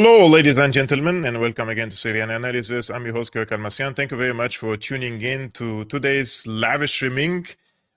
Hello, ladies and gentlemen, and welcome again to Syriana Analysis. I'm your host, Kevork Almassian. Thank you very much for tuning in to today's live streaming,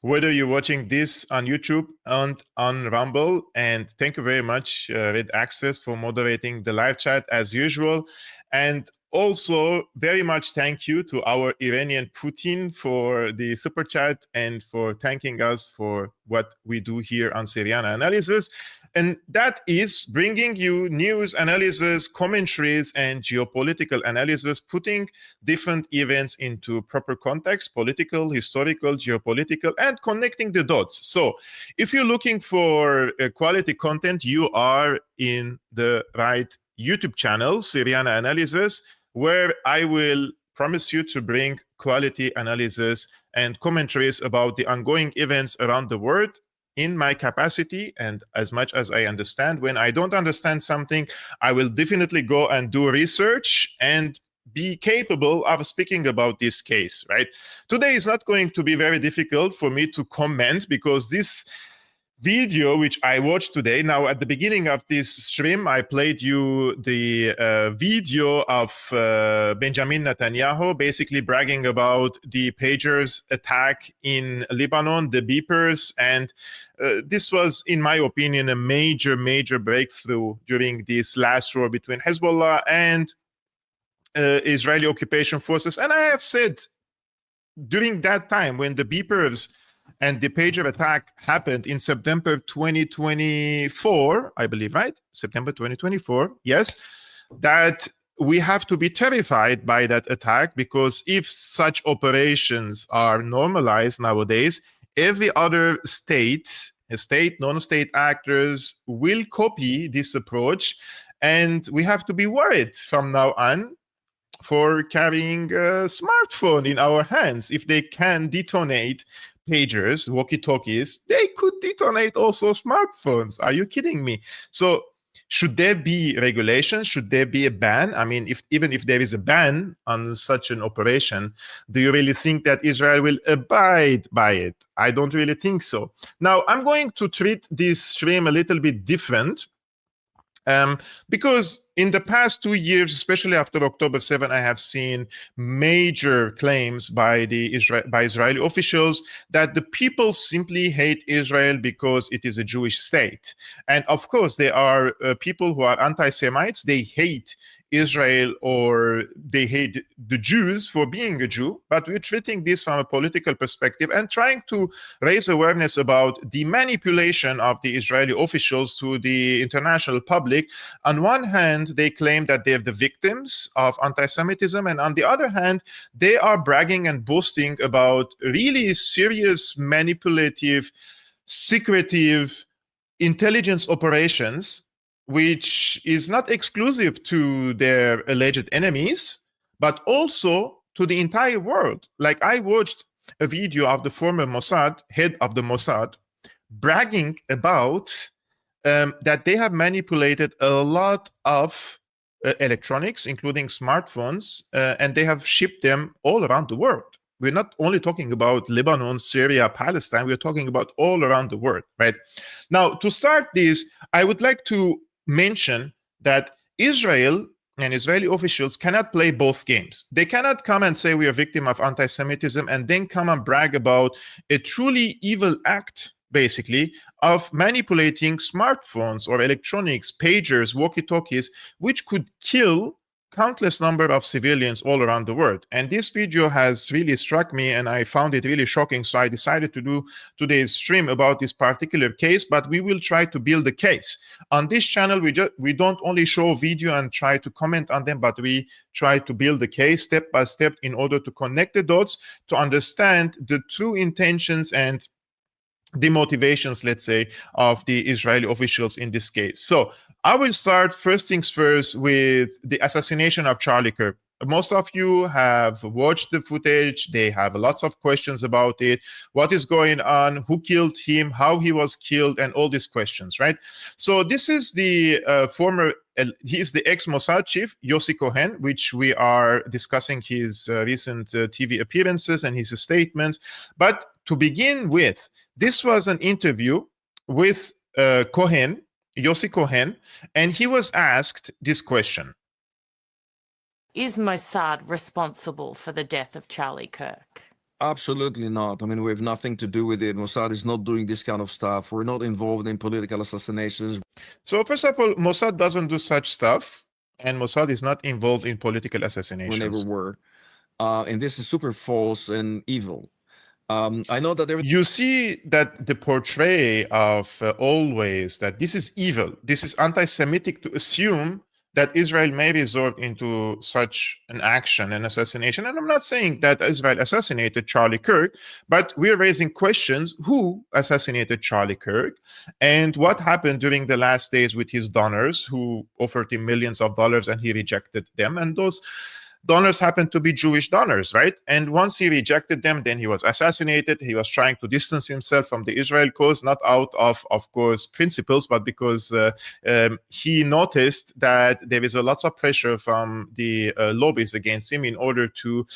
whether you're watching this on YouTube and on Rumble. And thank you very much, Red Access, for moderating the live chat as usual. And also, very much thank you to our Iranian Putin for the super chat and for thanking us for what we do here on Syriana Analysis. And that is bringing you news analysis, commentaries, and geopolitical analysis, putting different events into proper context, political, historical, geopolitical, and connecting the dots. So if you're looking for quality content, you are in the right YouTube channel, Syriana Analysis, where I will promise you to bring quality analysis and commentaries about the ongoing events around the world in my capacity and as much as I understand. When I don't understand something, I will definitely go and do research and be capable of speaking about this case, right? Today is not going to be very difficult for me to comment because this video which I watched today, now at the beginning of this stream, I played you the video of Benjamin Netanyahu basically bragging about the pagers attack in Lebanon, the beepers, and this was, in my opinion, a major breakthrough during this last war between Hezbollah and Israeli occupation forces. And I have said during that time when the beepers and the pager attack happened in September 2024, I believe, right? September 2024, yes, that we have to be terrified by that attack, because if such operations are normalized nowadays, every other state, non-state actors will copy this approach, and we have to be worried from now on for carrying a smartphone in our hands. If they can detonate pagers, walkie-talkies, they could detonate also smartphones. Are you kidding me? So should there be regulations? Should there be a ban? I mean, even if there is a ban on such an operation, do you really think that Israel will abide by it? I don't really think so. Now, I'm going to treat this stream a little bit different, because in the past 2 years, especially after October 7, I have seen major claims by Israeli officials that the people simply hate Israel because it is a Jewish state. And of course, there are people who are anti-Semites. They hate Israel or they hate the Jews for being a Jew, but we're treating this from a political perspective and trying to raise awareness about the manipulation of the Israeli officials to the international public. On one hand, they claim that they're the victims of anti-Semitism, and on the other hand, they are bragging and boasting about really serious, manipulative, secretive intelligence operations, which is not exclusive to their alleged enemies, but also to the entire world. Like, I watched a video of the former Mossad, head of the Mossad, bragging about that they have manipulated a lot of electronics, including smartphones, and they have shipped them all around the world. We're not only talking about Lebanon, Syria, Palestine, we're talking about all around the world, right? Now, to start this, I would like to mention that Israel and Israeli officials cannot play both games. They cannot come and say we are a victim of anti-Semitism and then come and brag about a truly evil act, basically, of manipulating smartphones or electronics, pagers, walkie-talkies, which could kill countless number of civilians all around the world. And this video has really struck me and I found it really shocking. So I decided to do today's stream about this particular case, but we will try to build a case. On this channel, we don't only show video and try to comment on them, but we try to build a case step by step in order to connect the dots, to understand the true intentions and the motivations, let's say, of the Israeli officials in this case. So I will start first things first with the assassination of Charlie Kirk. Most of you have watched the footage. They have lots of questions about it. What is going on? Who killed him? How he was killed? And all these questions, right? So this is the he is the ex-Mossad chief, Yossi Cohen, which we are discussing his recent TV appearances and his statements. But to begin with, this was an interview with Cohen Yossi Cohen, and he was asked this question. Is Mossad responsible for the death of Charlie Kirk? Absolutely not. I mean, we have nothing to do with it. Mossad is not doing this kind of stuff. We're not involved in political assassinations. So first of all, Mossad doesn't do such stuff, and Mossad is not involved in political assassinations. We never were. And this is super false and evil. I know that you see that the portray of always that this is evil, this is anti-Semitic to assume that Israel may resort into such an action, an assassination. And I'm not saying that Israel assassinated Charlie Kirk, but we're raising questions: who assassinated Charlie Kirk, and what happened during the last days with his donors who offered him millions of dollars and he rejected them, and those donors happened to be Jewish donors, right? And once he rejected them, then he was assassinated. He was trying to distance himself from the Israel cause, not out of course, principles, but because he noticed that there is a lot of pressure from the lobbies against him in order to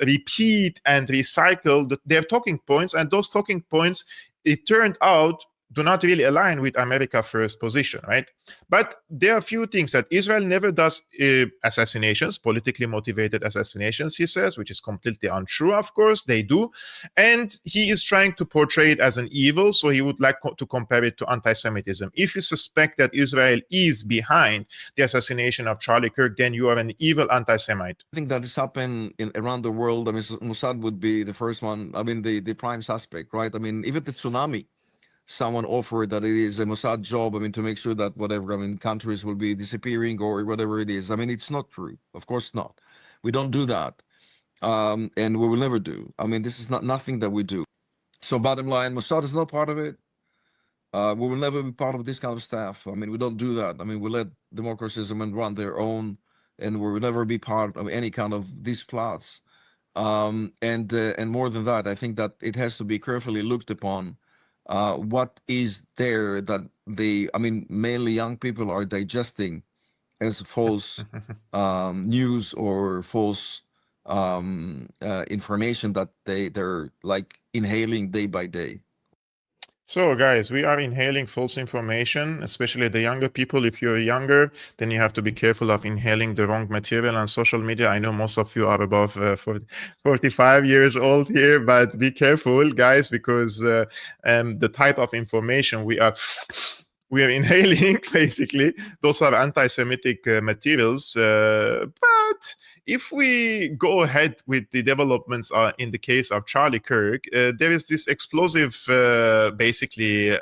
repeat and recycle their talking points. And those talking points, it turned out, do not really align with America First position, right? But there are a few things that Israel never does assassinations, politically motivated assassinations, he says, which is completely untrue, of course, they do. And he is trying to portray it as an evil, so he would like to compare it to anti-Semitism. If you suspect that Israel is behind the assassination of Charlie Kirk, then you are an evil anti-Semite. I think that has happened around the world. I mean, Mossad would be the first one, I mean, the prime suspect, right? I mean, even the tsunami, someone offered that it is a Mossad job, I mean, to make sure that whatever, I mean, countries will be disappearing or whatever it is. I mean, it's not true. Of course not. We don't do that. And we will never do. I mean, this is nothing that we do. So bottom line, Mossad is not part of it. We will never be part of this kind of stuff. I mean, we don't do that. I mean, we let democracies run their own, and we will never be part of any kind of these plots. And more than that, I think that it has to be carefully looked upon. What is there that I mean, mainly young people are digesting as false news or false information that they're like inhaling day by day. So guys, we are inhaling false information, especially the younger people. If you're younger, then you have to be careful of inhaling the wrong material on social media. I know most of you are above 45 years old here, but be careful, guys, because the type of information we are inhaling, basically, those are anti-Semitic materials. But if we go ahead with the developments in the case of Charlie Kirk, there is this explosive, basically,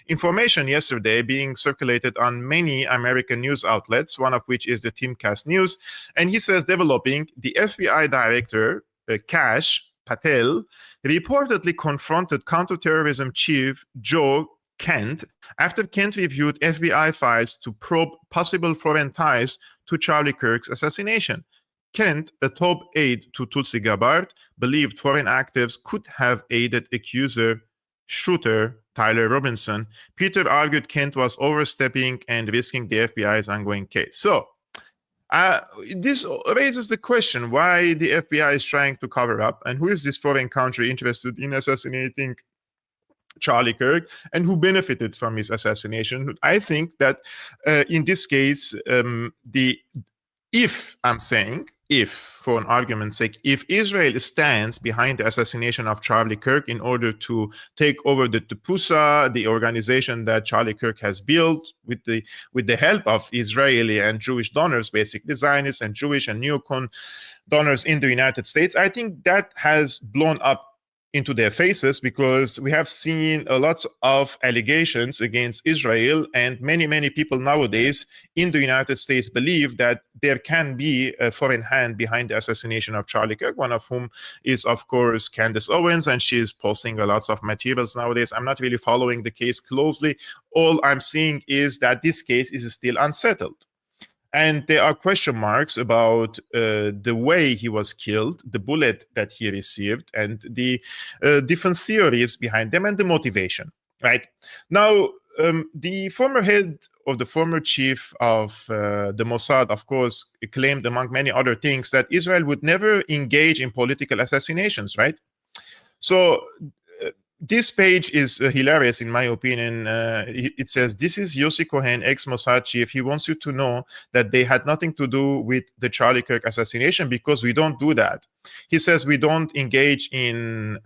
information yesterday being circulated on many American news outlets, one of which is the Timcast News. And he says, developing, the FBI director, Kash Patel, reportedly confronted counterterrorism chief Joe Kent after Kent reviewed FBI files to probe possible foreign ties to Charlie Kirk's assassination. Kent, a top aide to Tulsi Gabbard, believed foreign actors could have aided accuser shooter Tyler Robinson. Peter argued Kent was overstepping and risking the FBI's ongoing case. So, this raises the question why the FBI is trying to cover up, and who is this foreign country interested in assassinating Charlie Kirk, and who benefited from his assassination. I think that in this case, if, for an argument's sake, if Israel stands behind the assassination of Charlie Kirk in order to take over the Pusa, the organization that Charlie Kirk has built with the help of Israeli and Jewish donors, basically Zionists and Jewish and neocon donors in the United States, I think that has blown up into their faces, because we have seen a lot of allegations against Israel, and many people nowadays in the United States believe that there can be a foreign hand behind the assassination of Charlie Kirk, one of whom is, of course, Candace Owens, and she is posting a lot of materials nowadays. I'm not really following the case closely. All I'm seeing is that this case is still unsettled. And there are question marks about the way he was killed, the bullet that he received, and the different theories behind them and the motivation, right? Now, the former head of the former chief of the Mossad, of course, claimed, among many other things, that Israel would never engage in political assassinations, right? So this page is hilarious, in my opinion. It says, this is Yossi Cohen, ex-Mossad chief. He wants you to know that they had nothing to do with the Charlie Kirk assassination because we don't do that. He says we don't engage in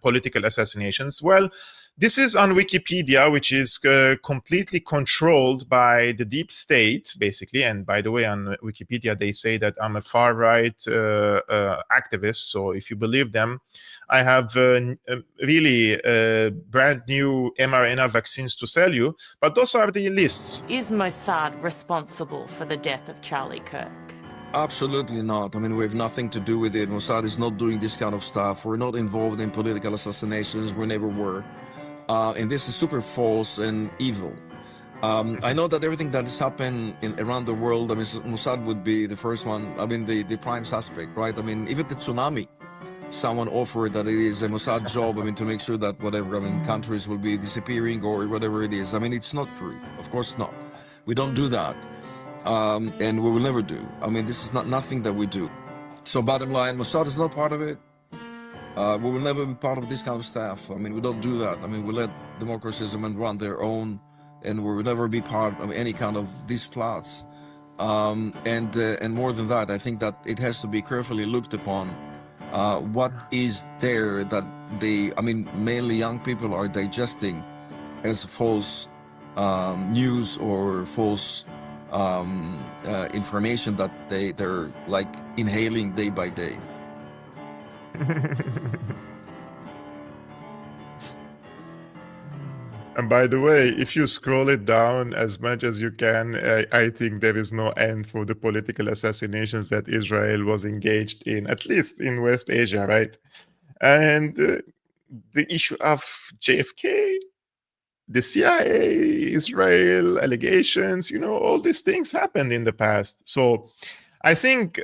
political assassinations. Well, this is on Wikipedia, which is completely controlled by the deep state, basically. And by the way, on Wikipedia, they say that I'm a far-right activist. So if you believe them, I have really brand new mRNA vaccines to sell you. But those are the lists. Is Mossad responsible for the death of Charlie Kirk? Absolutely not. I mean, we have nothing to do with it. Mossad is not doing this kind of stuff. We're not involved in political assassinations. We never were. And this is super false and evil. I know that everything that has happened around the world, I mean, Mossad would be the first one, I mean, the prime suspect, right? I mean, even the tsunami, someone offered that it is a Mossad job, I mean, to make sure that whatever, I mean, countries will be disappearing or whatever it is. I mean, it's not true. Of course not. We don't do that. And we will never do. I mean, this is nothing that we do. So bottom line, Mossad is not part of it. We will never be part of this kind of stuff. I mean, we don't do that. I mean, we let democracies run their own, and we will never be part of any kind of these plots. And more than that, I think that it has to be carefully looked upon. What is there that mainly young people are digesting as false news or false information that they're like inhaling day by day. And by the way, if you scroll it down as much as you can, I think there is no end for the political assassinations that Israel was engaged in, at least in West Asia, right? And the issue of JFK, the CIA, Israel, allegations, all these things happened in the past. So I think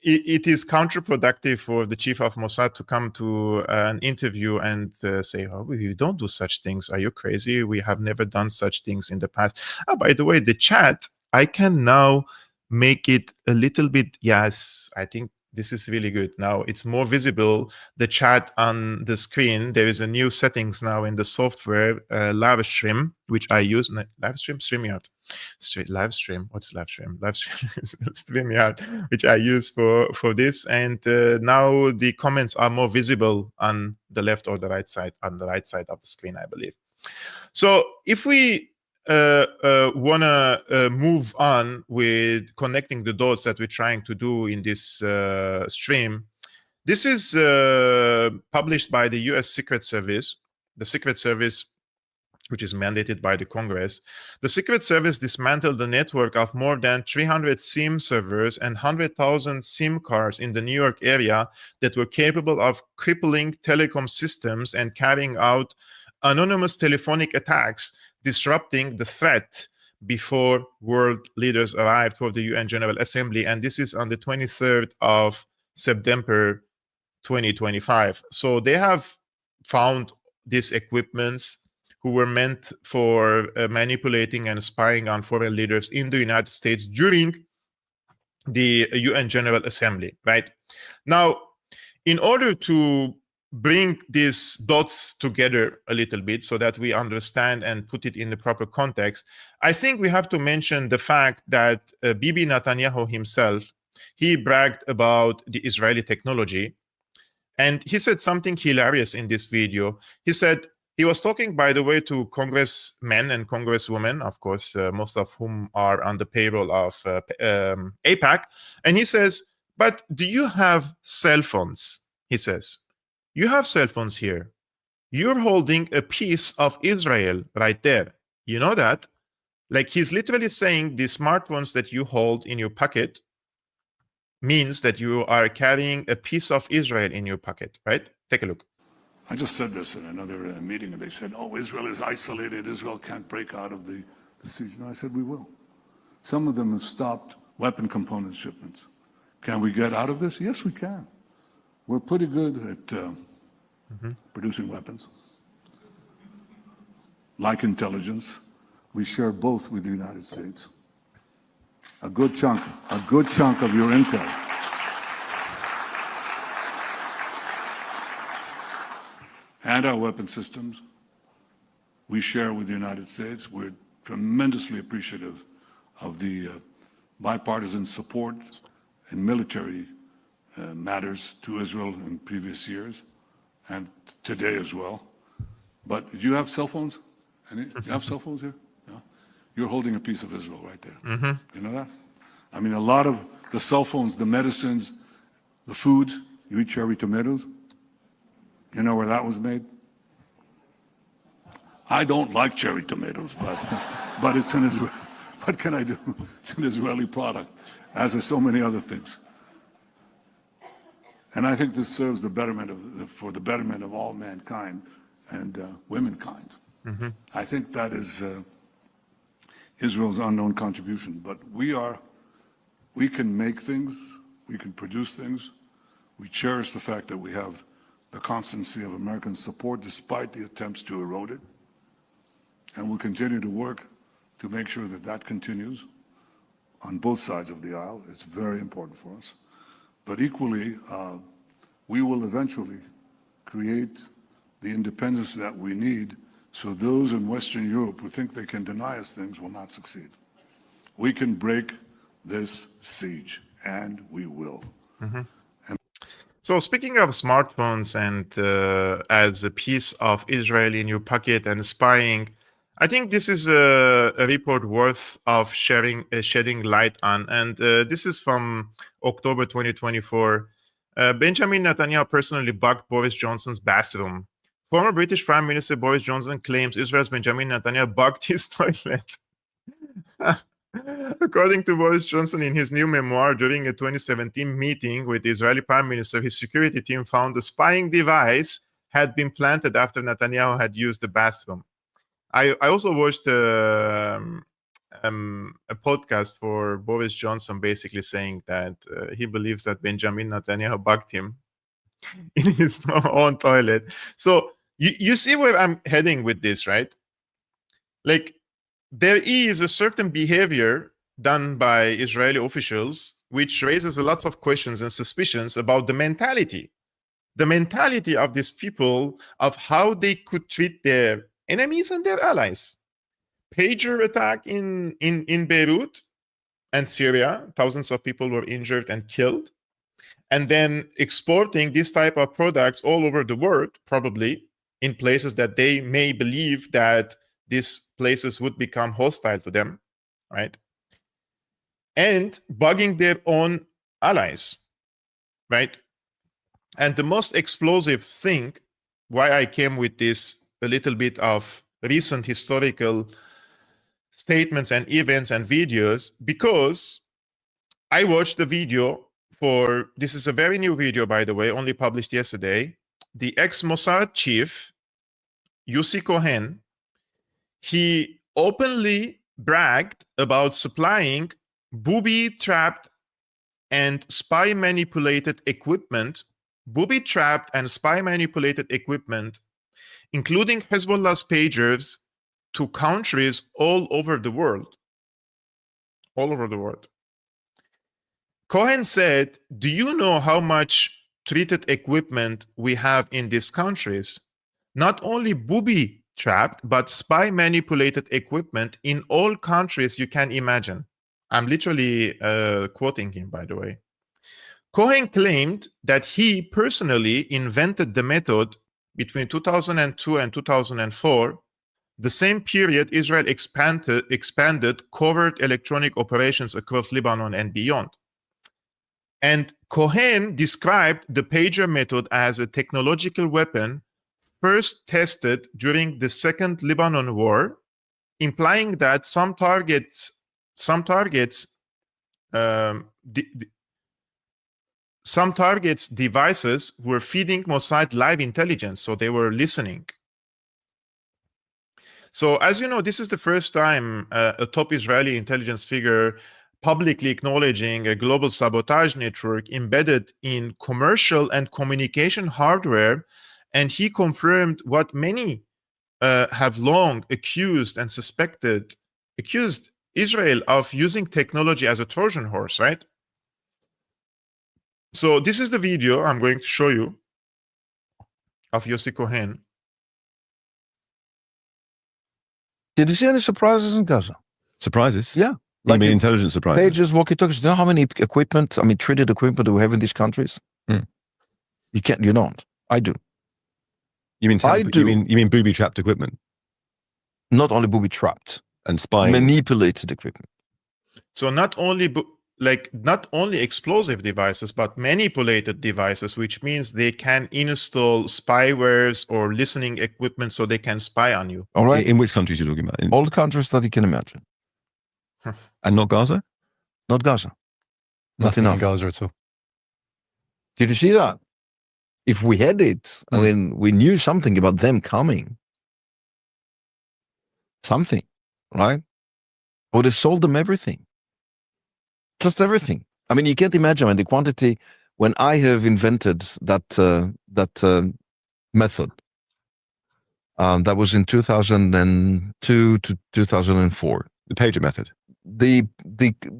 it is counterproductive for the chief of Mossad to come to an interview and say, oh, we don't do such things. Are you crazy? We have never done such things in the past. Oh, by the way, the chat, I can now make it a little bit, yes, I think this is really good. Now it's more visible, the chat on the screen. There is a new settings now in the software, livestream, which I use. Livestream? StreamYard. Livestream. What's livestream? Livestream is StreamYard, which I use for this. And now the comments are more visible on the left or the right side, on the right side of the screen, I believe. So if we want to move on with connecting the dots that we're trying to do in this stream. This is published by the US Secret Service, the Secret Service, which is mandated by the Congress. The Secret Service dismantled the network of more than 300 SIM servers and 100,000 SIM cards in the New York area that were capable of crippling telecom systems and carrying out anonymous telephonic attacks, disrupting the threat before world leaders arrived for the UN General Assembly. And this is on the 23rd of September 2025. So they have found these equipments who were meant for manipulating and spying on foreign leaders in the United States during the UN General Assembly, right? Now, in order to bring these dots together a little bit so that we understand and put it in the proper context, I think we have to mention the fact that Bibi Netanyahu himself, he bragged about the Israeli technology. And he said something hilarious in this video. He said, he was talking, by the way, to congressmen and congresswomen, of course, most of whom are on the payroll of AIPAC. And he says, but do you have cell phones? He says, you have cell phones here. You're holding a piece of Israel right there. You know that? Like, he's literally saying the smartphones that you hold in your pocket means that you are carrying a piece of Israel in your pocket, right? Take a look. I just said this in another meeting, and they said, oh, Israel is isolated. Israel can't break out of the siege. And I said, we will. Some of them have stopped weapon component shipments. Can we get out of this? Yes, we can. We're pretty good at producing weapons. Like intelligence, we share both with the United States. A good chunk of your intel. and our weapon systems we share with the United States. We're tremendously appreciative of the bipartisan support in military matters to Israel in previous years and today as well. But do you have cell phones? Do you have cell phones here? No? You're holding a piece of Israel right there. You know that? I mean, a lot of the cell phones, the medicines, the foods, you eat cherry tomatoes. You know where that was made? I don't like cherry tomatoes, but it's an Israeli. What can I do? It's an Israeli product, as are so many other things. And I think this serves for the betterment of all mankind and womankind. I think that is Israel's unknown contribution. But we can make things, we can produce things. We cherish the fact that we have the constancy of American support despite the attempts to erode it. And we'll continue to work to make sure that that continues on both sides of the aisle. It's very important for us. But equally, we will eventually create the independence that we need so those in Western Europe who think they can deny us things will not succeed. We can break this siege, and we will. So speaking of smartphones and as a piece of Israel in your pocket and spying, I think this is a report worth of shedding light on. And this is from October 2024. Benjamin Netanyahu personally bugged Boris Johnson's bathroom. Former British Prime Minister Boris Johnson claims Israel's Benjamin Netanyahu bugged his toilet. According to Boris Johnson, in his new memoir, during a 2017 meeting with the Israeli Prime Minister, his security team found a spying device had been planted after Netanyahu had used the bathroom. I also watched a podcast for Boris Johnson basically saying that he believes that Benjamin Netanyahu bugged him in his own toilet. So you see where I'm heading with this, right? Like, there is a certain behavior done by Israeli officials which raises lots of questions and suspicions about the mentality of these people, of how they could treat their enemies and their allies. Pager attack in Beirut and Syria, thousands of people were injured and killed. And then exporting this type of products all over the world, probably in places that they may believe that these places would become hostile to them, right? And bugging their own allies, right? And the most explosive thing, why I came with this a little bit of recent historical statements and events and videos, because I watched the video this is a very new video, by the way, only published yesterday. The ex-Mossad chief, Yossi Cohen, he openly bragged about supplying booby-trapped and spy-manipulated equipment, including Hezbollah's pagers, to countries all over the world. Cohen said, "Do you know how much treated equipment we have in these countries? Not only booby-trapped, but spy-manipulated equipment in all countries you can imagine." I'm literally quoting him, by the way. Cohen claimed that he personally invented the method between 2002 and 2004, the same period Israel expanded covert electronic operations across Lebanon and beyond. And Cohen described the pager method as a technological weapon first tested during the Second Lebanon War, implying that some targets devices were feeding Mossad live intelligence, so they were listening. So as you know, this is the first time a top Israeli intelligence figure publicly acknowledging a global sabotage network embedded in commercial and communication hardware, and he confirmed what many have long accused Israel of using technology as a Trojan horse, right? So this is the video I'm going to show you of Yossi Cohen. Did you see any surprises in Gaza? Surprises? Yeah. You Like mean you- intelligence surprises? Pages, walkie-talkies. Do you know how many equipment, I mean, treated equipment do we have in these countries? Hmm. You don't. I do. You mean I do. You mean booby-trapped equipment Not only booby-trapped, and spying? manipulated equipment. So not only not only explosive devices, but manipulated devices, which means they can install spywares or listening equipment so they can spy on you. All right? In which countries you're talking about? All the countries that you can imagine. And not Gaza? Not Gaza. Not Nothing in enough. Gaza at all. Did you see that? If we had it, I Hmm. mean, we knew something about them coming. Something, right? I would have sold them everything. Just everything. I mean, you can't imagine the quantity when I have invented that method. That was in 2002 to 2004. The pager method. The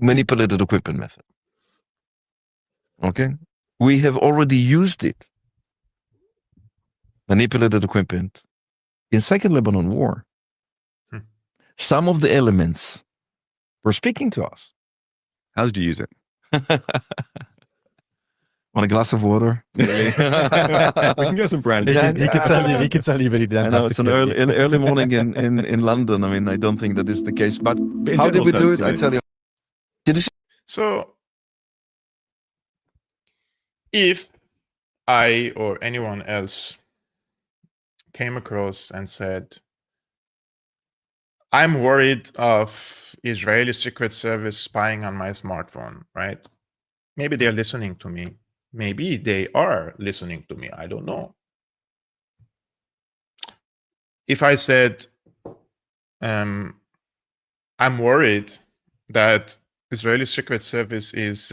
manipulated equipment method. Okay? We have already used it. Manipulated equipment in Second Lebanon War. Hmm. Some of the elements were speaking to us. How did you use it? Want a glass of water? We can get some brandy. Yeah, He could tell you. He could tell you, but he didn't. I know have it's to an kill you. early morning in London. I mean, I don't think that is the case. But in how did general we do terms, it? I tell you. Did you see? So if I or anyone else came across and said, I'm worried of Israeli Secret Service spying on my smartphone, right? Maybe they're listening to me. Maybe they are listening to me. I don't know. If I said, I'm worried that Israeli Secret Service is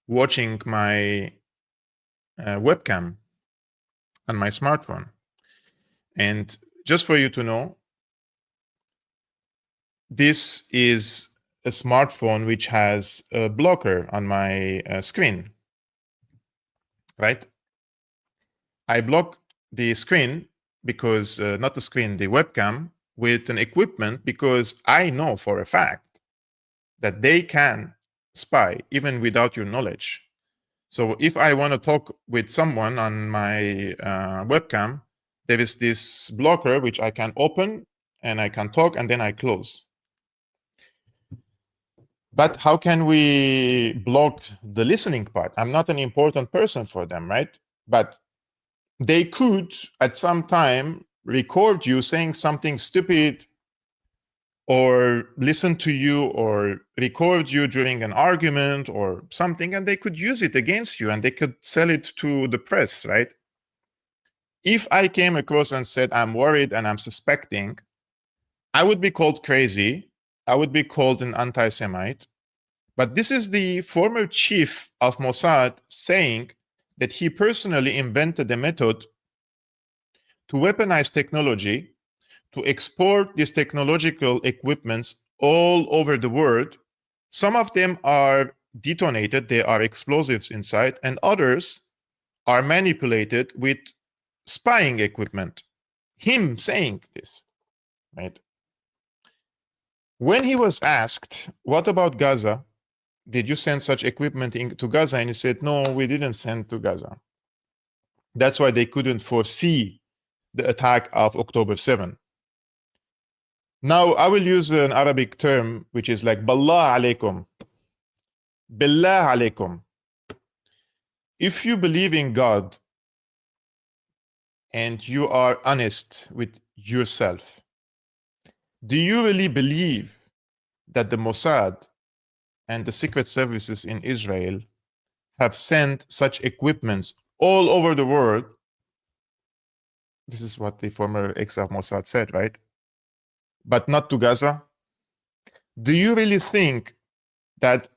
watching my webcam on my smartphone. And just for you to know, this is a smartphone which has a blocker on my screen, right? I block the screen because, not the screen, the webcam with an equipment because I know for a fact that they can spy even without your knowledge. So if I want to talk with someone on my webcam, there is this blocker which I can open and I can talk and then I close. But how can we block the listening part? I'm not an important person for them, right? But they could at some time record you saying something stupid or listen to you or record you during an argument or something, and they could use it against you and they could sell it to the press, right? If I came across and said, I'm worried and I'm suspecting, I would be called crazy. I would be called an anti-Semite. But this is the former chief of Mossad saying that he personally invented a method to weaponize technology, to export these technological equipments all over the world. Some of them are detonated, they are explosives inside, and others are manipulated with spying equipment. Him saying this, right? When he was asked, what about Gaza? Did you send such equipment to Gaza? And he said, no, we didn't send to Gaza. That's why they couldn't foresee the attack of October 7. Now, I will use an Arabic term, which is like, Billah alaykum. Billah alaykum. If you believe in God and you are honest with yourself, do you really believe that the Mossad and the secret services in Israel have sent such equipments all over the world? This is what the former ex of Mossad said, right? But not to Gaza? Do you really think that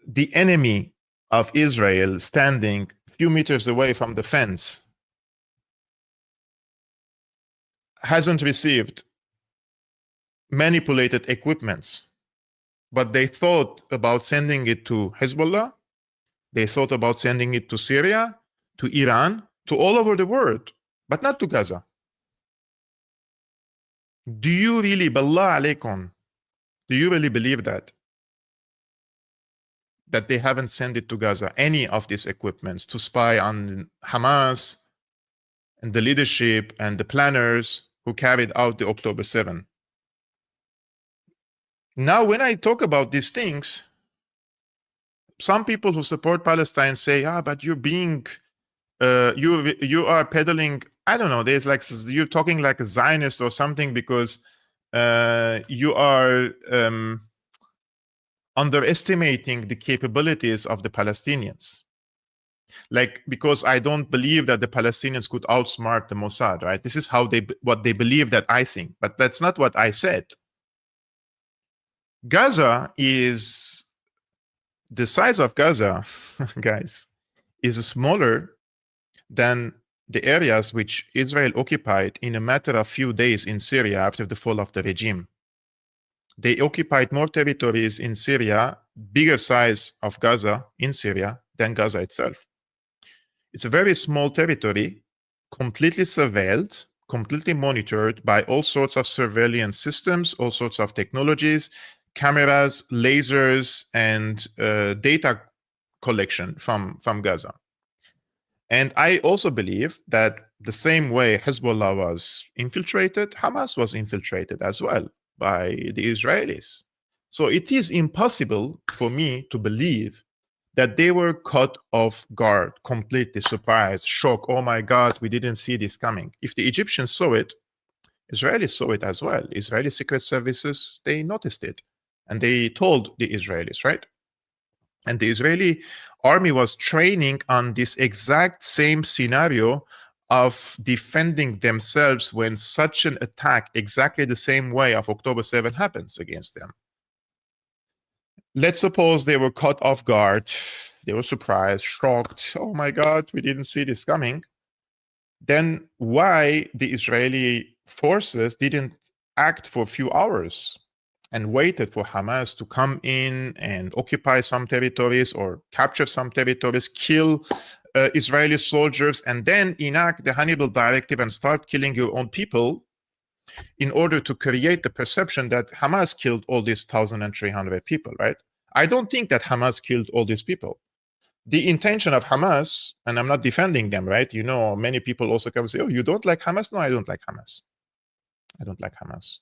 the enemy of Israel standing a few meters away from the fence hasn't received manipulated equipments, but they thought about sending it to Hezbollah, they thought about sending it to Syria, to Iran, to all over the world, but not to Gaza? Do you really, billah alaykum, do you really believe that they haven't sent it to Gaza, any of these equipments, to spy on Hamas and the leadership and the planners who carried out the October 7? Now, when I talk about these things, some people who support Palestine say, but you're being, you are peddling, I don't know, there's like, you're talking like a Zionist or something because you are underestimating the capabilities of the Palestinians. Like, because I don't believe that the Palestinians could outsmart the Mossad, right? This is how what they believe that I think, but that's not what I said. Gaza is, the size of Gaza, guys, is smaller than the areas which Israel occupied in a matter of few days in Syria after the fall of the regime. They occupied more territories in Syria, bigger size of Gaza in Syria than Gaza itself. It's a very small territory, completely surveilled, completely monitored by all sorts of surveillance systems, all sorts of technologies, cameras, lasers, and data collection from Gaza. And I also believe that the same way Hezbollah was infiltrated, Hamas was infiltrated as well by the Israelis. So it is impossible for me to believe that they were caught off guard, completely surprised, shocked. Oh my God, we didn't see this coming. If the Egyptians saw it, Israelis saw it as well. Israeli secret services, they noticed it. And they told the Israelis, right? And the Israeli army was training on this exact same scenario of defending themselves when such an attack, exactly the same way of October 7 happens against them. Let's suppose they were caught off guard. They were surprised, shocked. Oh my God, we didn't see this coming. Then why the Israeli forces didn't act for a few hours and waited for Hamas to come in and occupy some territories or capture some territories, kill Israeli soldiers, and then enact the Hannibal Directive and start killing your own people in order to create the perception that Hamas killed all these 1,300 people, right? I don't think that Hamas killed all these people. The intention of Hamas, and I'm not defending them, right? You know, many people also come and say, oh, you don't like Hamas? No, I don't like Hamas. I don't like Hamas.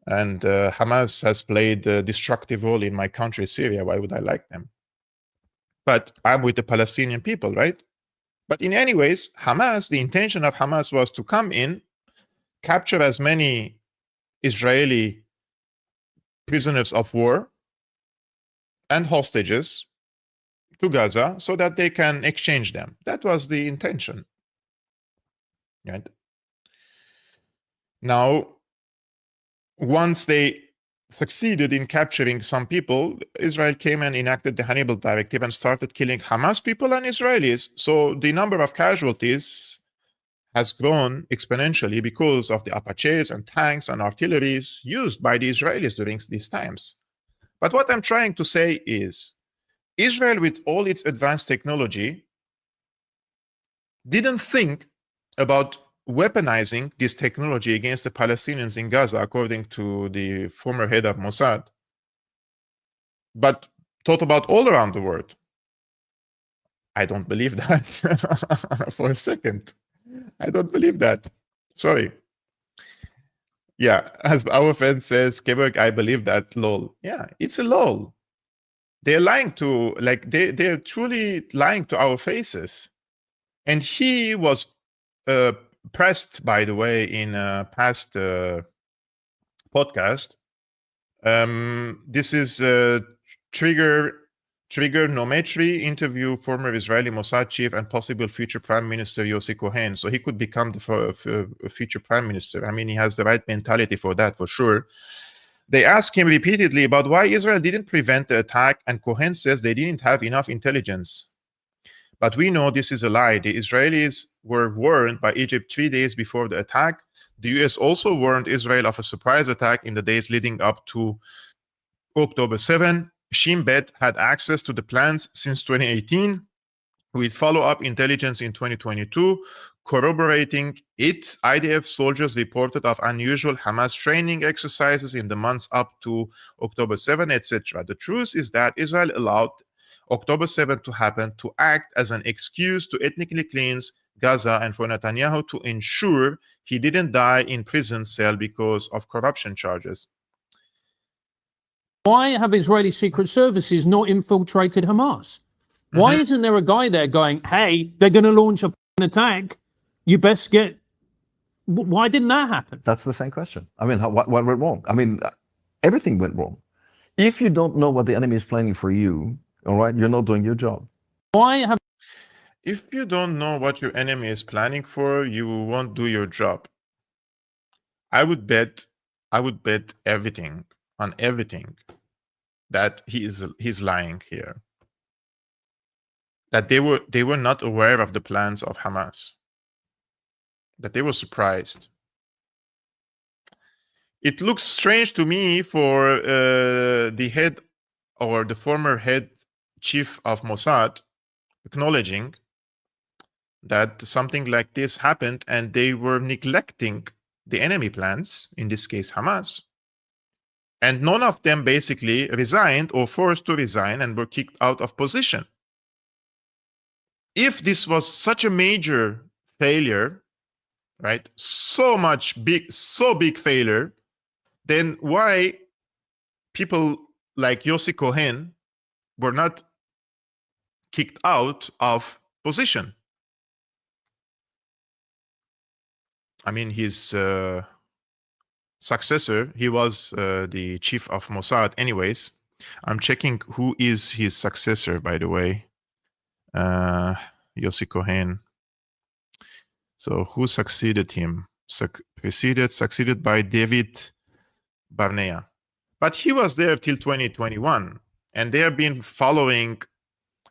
And Hamas has played a destructive role in my country, Syria. Why would I like them? But I'm with the Palestinian people, right? But in any ways, Hamas, the intention of Hamas was to come in, capture as many Israeli prisoners of war and hostages to Gaza so that they can exchange them. That was the intention. Right? Now, once they succeeded in capturing some people, Israel came and enacted the Hannibal Directive and started killing Hamas people and Israelis. So the number of casualties has grown exponentially because of the Apaches and tanks and artilleries used by the Israelis during these times. But what I'm trying to say is, Israel, with all its advanced technology, didn't think about weaponizing this technology against the Palestinians in Gaza, according to the former head of Mossad, but thought about all around the world. I don't believe that for a second. I don't believe that. Sorry. Yeah, as our friend says, Kevork, I believe that, lol. Yeah, it's a lol. They're lying to, like, they're truly lying to our faces. And he was pressed, by the way, in a past podcast. This is Trigonometry interview former Israeli Mossad chief and possible future Prime Minister Yossi Cohen. So he could become the future Prime Minister. I mean, he has the right mentality for that, for sure. They asked him repeatedly about why Israel didn't prevent the attack, and Cohen says they didn't have enough intelligence. But we know this is a lie. The Israelis were warned by Egypt 3 days before the attack. The US also warned Israel of a surprise attack in the days leading up to October 7. Shin Bet had access to the plans since 2018, with follow-up intelligence in 2022. Corroborating it, IDF soldiers reported of unusual Hamas training exercises in the months up to October 7, etc. The truth is that Israel allowed October 7 to happen to act as an excuse to ethnically cleanse Gaza and for Netanyahu to ensure he didn't die in prison cell because of corruption charges. Why have Israeli secret services not infiltrated Hamas? Why isn't there a guy there going, hey, they're going to launch an attack, you best get... Why didn't that happen? That's the same question. I mean, what went wrong? I mean, everything went wrong. If you don't know what the enemy is planning for you, all right, you're not doing your job. Why have... If you don't know what your enemy is planning for, you won't do your job. I would bet everything on everything that he's lying here. That they were not aware of the plans of Hamas. That they were surprised. It looks strange to me for the head or the former head chief of Mossad acknowledging that something like this happened and they were neglecting the enemy plans, in this case Hamas. And none of them basically resigned or forced to resign and were kicked out of position. If this was such a major failure, right, so big failure, then why people like Yossi Cohen were not kicked out of position? I mean, his successor, he was the chief of Mossad anyways. I'm checking who is his successor, by the way. Yossi Cohen. So who succeeded him? Succeeded by David Barnea. But he was there till 2021, and they have been following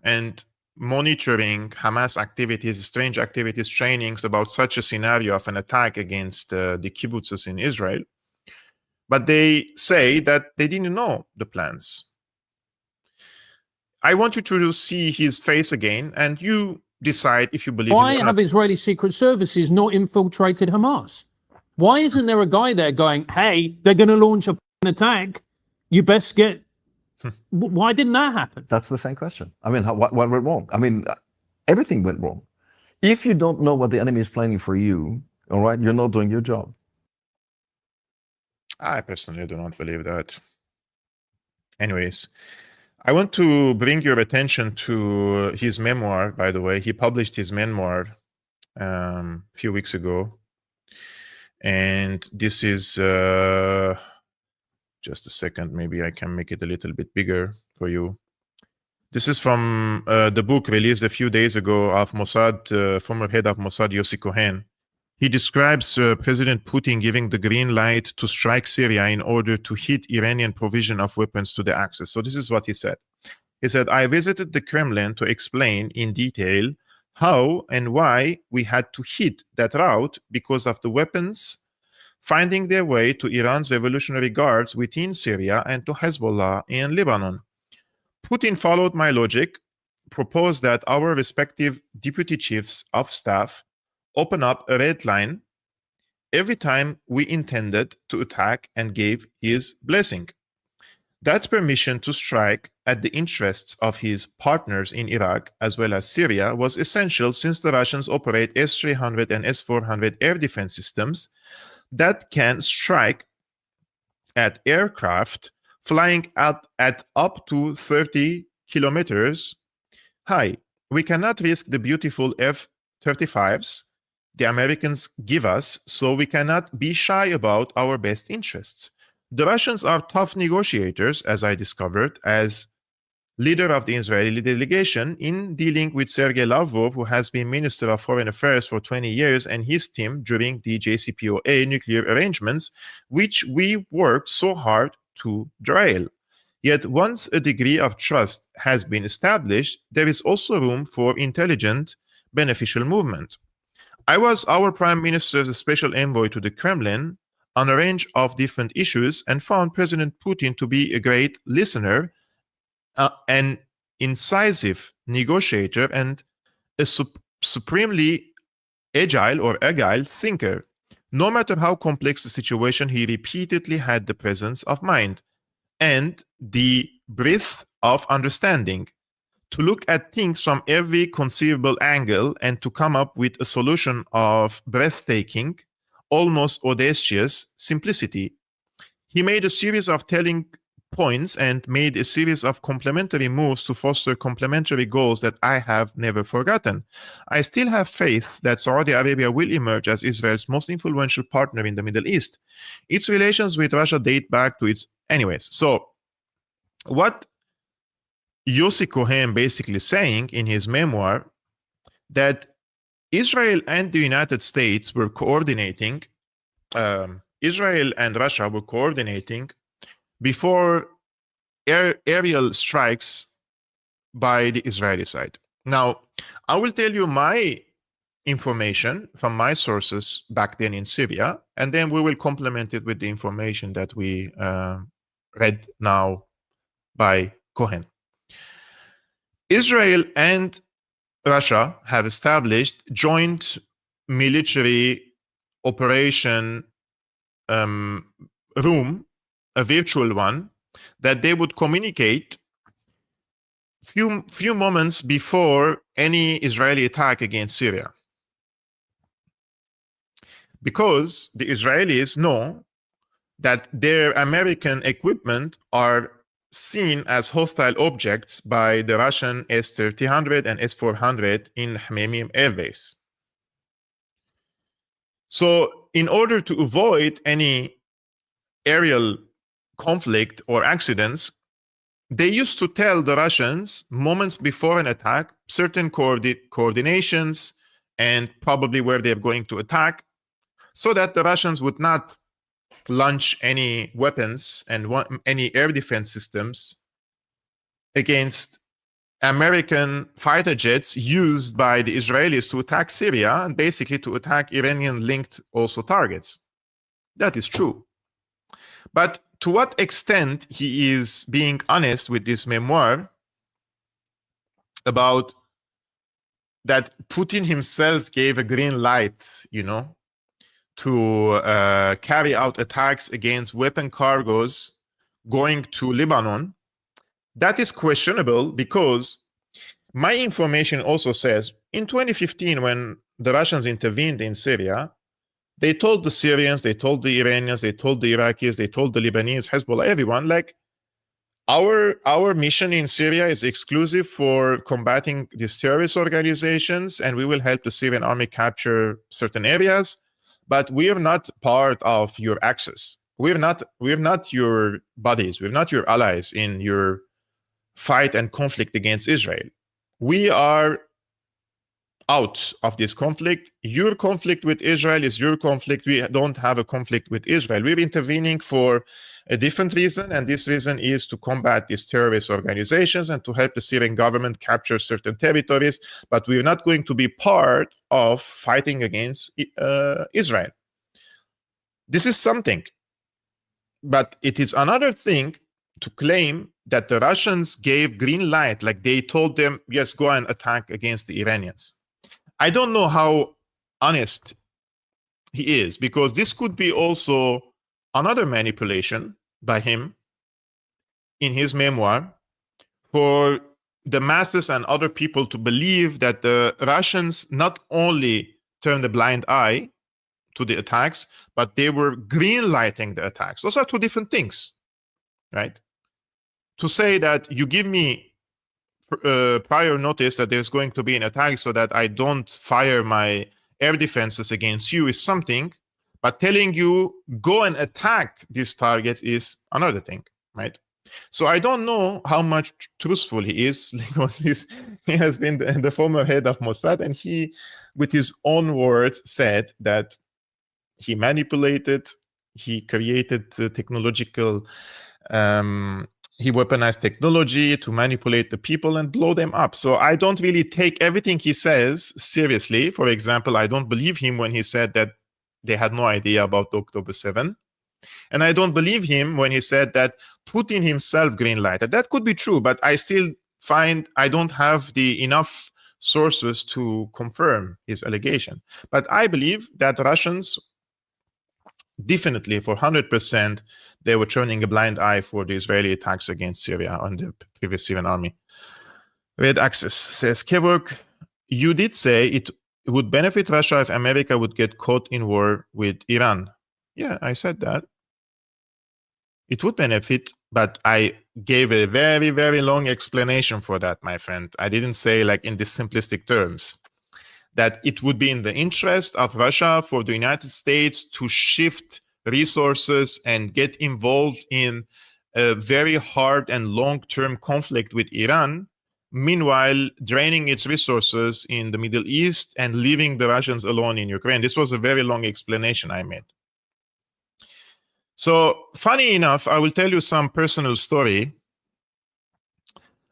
and monitoring Hamas activities, strange activities, trainings about such a scenario of an attack against the kibbutzes in Israel. But they say that they didn't know the plans. I want you to see his face again, and you decide if you believe him or Why not. have Israeli secret services not infiltrated Hamas? Why isn't there a guy there going, hey, they're going to launch an attack, you best get... Why didn't that happen? That's the same question. I mean, what went wrong? I mean, everything went wrong. If you don't know what the enemy is planning for you, all right, you're not doing your job. I personally do not believe that. Anyways, I want to bring your attention to his memoir, by the way. He published his memoir a few weeks ago. And this is, just a second, maybe I can make it a little bit bigger for you. This is from the book released a few days ago of Mossad, former head of Mossad, Yossi Cohen. He describes President Putin giving the green light to strike Syria in order to hit Iranian provision of weapons to the Axis. So this is what he said. He said, I visited the Kremlin to explain in detail how and why we had to hit that route because of the weapons finding their way to Iran's Revolutionary Guards within Syria and to Hezbollah in Lebanon. Putin followed my logic, proposed that our respective deputy chiefs of staff open up a red line every time we intended to attack and gave his blessing. That permission to strike at the interests of his partners in Iraq as well as Syria was essential since the Russians operate S-300 and S-400 air defense systems that can strike at aircraft flying at up to 30 kilometers high. We cannot risk the beautiful F-35s the Americans give us, so we cannot be shy about our best interests. The Russians are tough negotiators, as I discovered, as leader of the Israeli delegation in dealing with Sergei Lavrov, who has been Minister of Foreign Affairs for 20 years, and his team during the JCPOA nuclear arrangements, which we worked so hard to derail. Yet once a degree of trust has been established, there is also room for intelligent, beneficial movement. I was our Prime Minister's special envoy to the Kremlin on a range of different issues and found President Putin to be a great listener, an incisive negotiator, and a supremely agile or agile thinker. No matter how complex the situation, he repeatedly had the presence of mind and the breadth of understanding to look at things from every conceivable angle and to come up with a solution of breathtaking, almost audacious simplicity. He made a series of telling points and made a series of complementary moves to foster complementary goals that I have never forgotten. I still have faith that Saudi Arabia will emerge as Israel's most influential partner in the Middle East. Its relations with Russia date back to its... Anyways, so what Yossi Cohen basically saying in his memoir that Israel and the United States were coordinating, Israel and Russia were coordinating before aerial strikes by the Israeli side. Now, I will tell you my information from my sources back then in Syria, and then we will complement it with the information that we read now by Cohen. Israel and Russia have established joint military operation room, a virtual one, that they would communicate few moments before any Israeli attack against Syria. Because the Israelis know that their American equipment are seen as hostile objects by the Russian S-300 and S-400 in Hmeimim Air Base. So in order to avoid any aerial conflict or accidents, they used to tell the Russians moments before an attack certain coordinations and probably where they're going to attack, so that the Russians would not launch any weapons and any air defense systems against American fighter jets used by the Israelis to attack Syria and basically to attack Iranian-linked also targets. That is true. But to what extent he is being honest with this memoir about that Putin himself gave a green light, you know, to carry out attacks against weapon cargoes going to Lebanon, that is questionable, because my information also says in 2015, when the Russians intervened in Syria, they told the Syrians, they told the Iranians, they told the Iraqis, they told the Lebanese, Hezbollah, everyone, like, our mission in Syria is exclusive for combating these terrorist organizations, and we will help the Syrian army capture certain areas, but we are not part of your axis. We're not your buddies. We're not your allies in your fight and conflict against Israel. We are out of this conflict. Your conflict with Israel is your conflict. We don't have a conflict with Israel. We're intervening for a different reason, and this reason is to combat these terrorist organizations and to help the Syrian government capture certain territories, but we're not going to be part of fighting against Israel. This is something. But it is another thing to claim that the Russians gave green light, like they told them, yes, go and attack against the Iranians. I don't know how honest he is, because this could be also another manipulation by him in his memoir for the masses and other people to believe that the Russians not only turned a blind eye to the attacks, but they were green lighting the attacks. Those are two different things, right? To say that you give me prior notice that there's going to be an attack so that I don't fire my air defenses against you is something, but telling you go and attack these targets is another thing, right? So I don't know how much truthful he is, because he has been the former head of Mossad, and he, with his own words, said that he manipulated, he created technological he weaponized technology to manipulate the people and blow them up. So I don't really take everything he says seriously. For example, I don't believe him when he said that they had no idea about October 7. And I don't believe him when he said that Putin himself green-lighted. That could be true, but I still find I don't have the enough sources to confirm his allegation. But I believe that Russians, definitely for 100%, they were turning a blind eye for the Israeli attacks against Syria on the previous Syrian army. Red Axis says, Kevork, you did say it would benefit Russia if America would get caught in war with Iran. Yeah, I said that. It would benefit, but I gave a very, very long explanation for that, my friend. I didn't say like in these simplistic terms that it would be in the interest of Russia for the United States to shift resources and get involved in a very hard and long-term conflict with Iran, meanwhile draining its resources in the Middle East and leaving the Russians alone in Ukraine. This was a very long explanation I made. So, funny enough, I will tell you some personal story.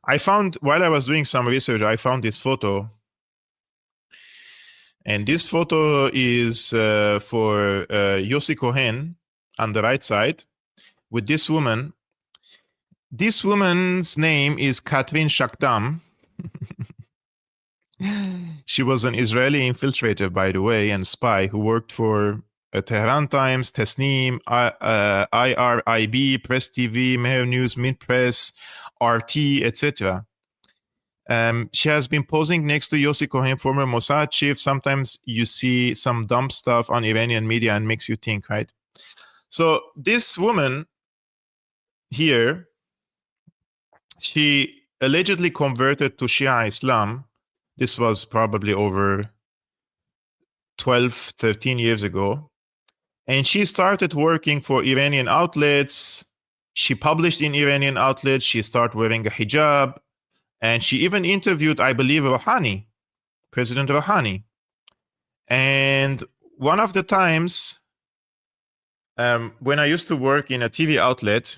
I found, while I was doing some research, I found this photo. And this photo is for Yossi Cohen on the right side with this woman. This woman's name is Katrin Shakdam. She was an Israeli infiltrator, by the way, and spy who worked for Tehran Times, Tasnim, IRIB, Press TV, Mehr News, Mint Press, RT, etc. She has been posing next to Yossi Cohen, former Mossad chief. Sometimes you see some dumb stuff on Iranian media and makes you think, right? So this woman here, she allegedly converted to Shia Islam. This was probably over 12, 13 years ago. And she started working for Iranian outlets. She published in Iranian outlets. She started wearing a hijab. And she even interviewed, I believe, Rouhani, President Rouhani. And one of the times when I used to work in a TV outlet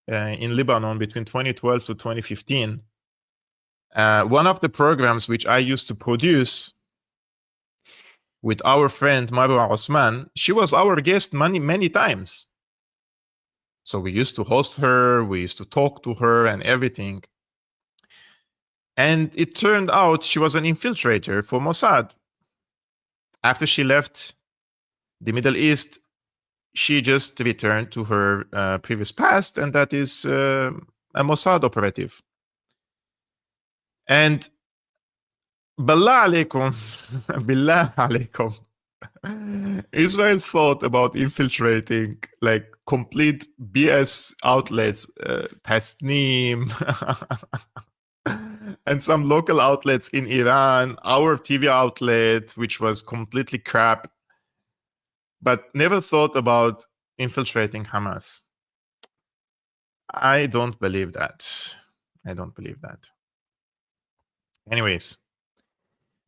in Lebanon between 2012 to 2015, one of the programs which I used to produce with our friend Marwa Osman, she was our guest many times. So we used to host her, we used to talk to her and everything. And it turned out she was an infiltrator for Mossad. After she left the Middle East, she just returned to her previous past, and that is a Mossad operative. And Billah alaikum, Billah alaikum, Israel thought about infiltrating like complete BS outlets, Tasnim, and some local outlets in Iran, our TV outlet, which was completely crap, but never thought about infiltrating Hamas. I don't believe that. I don't believe that. Anyways,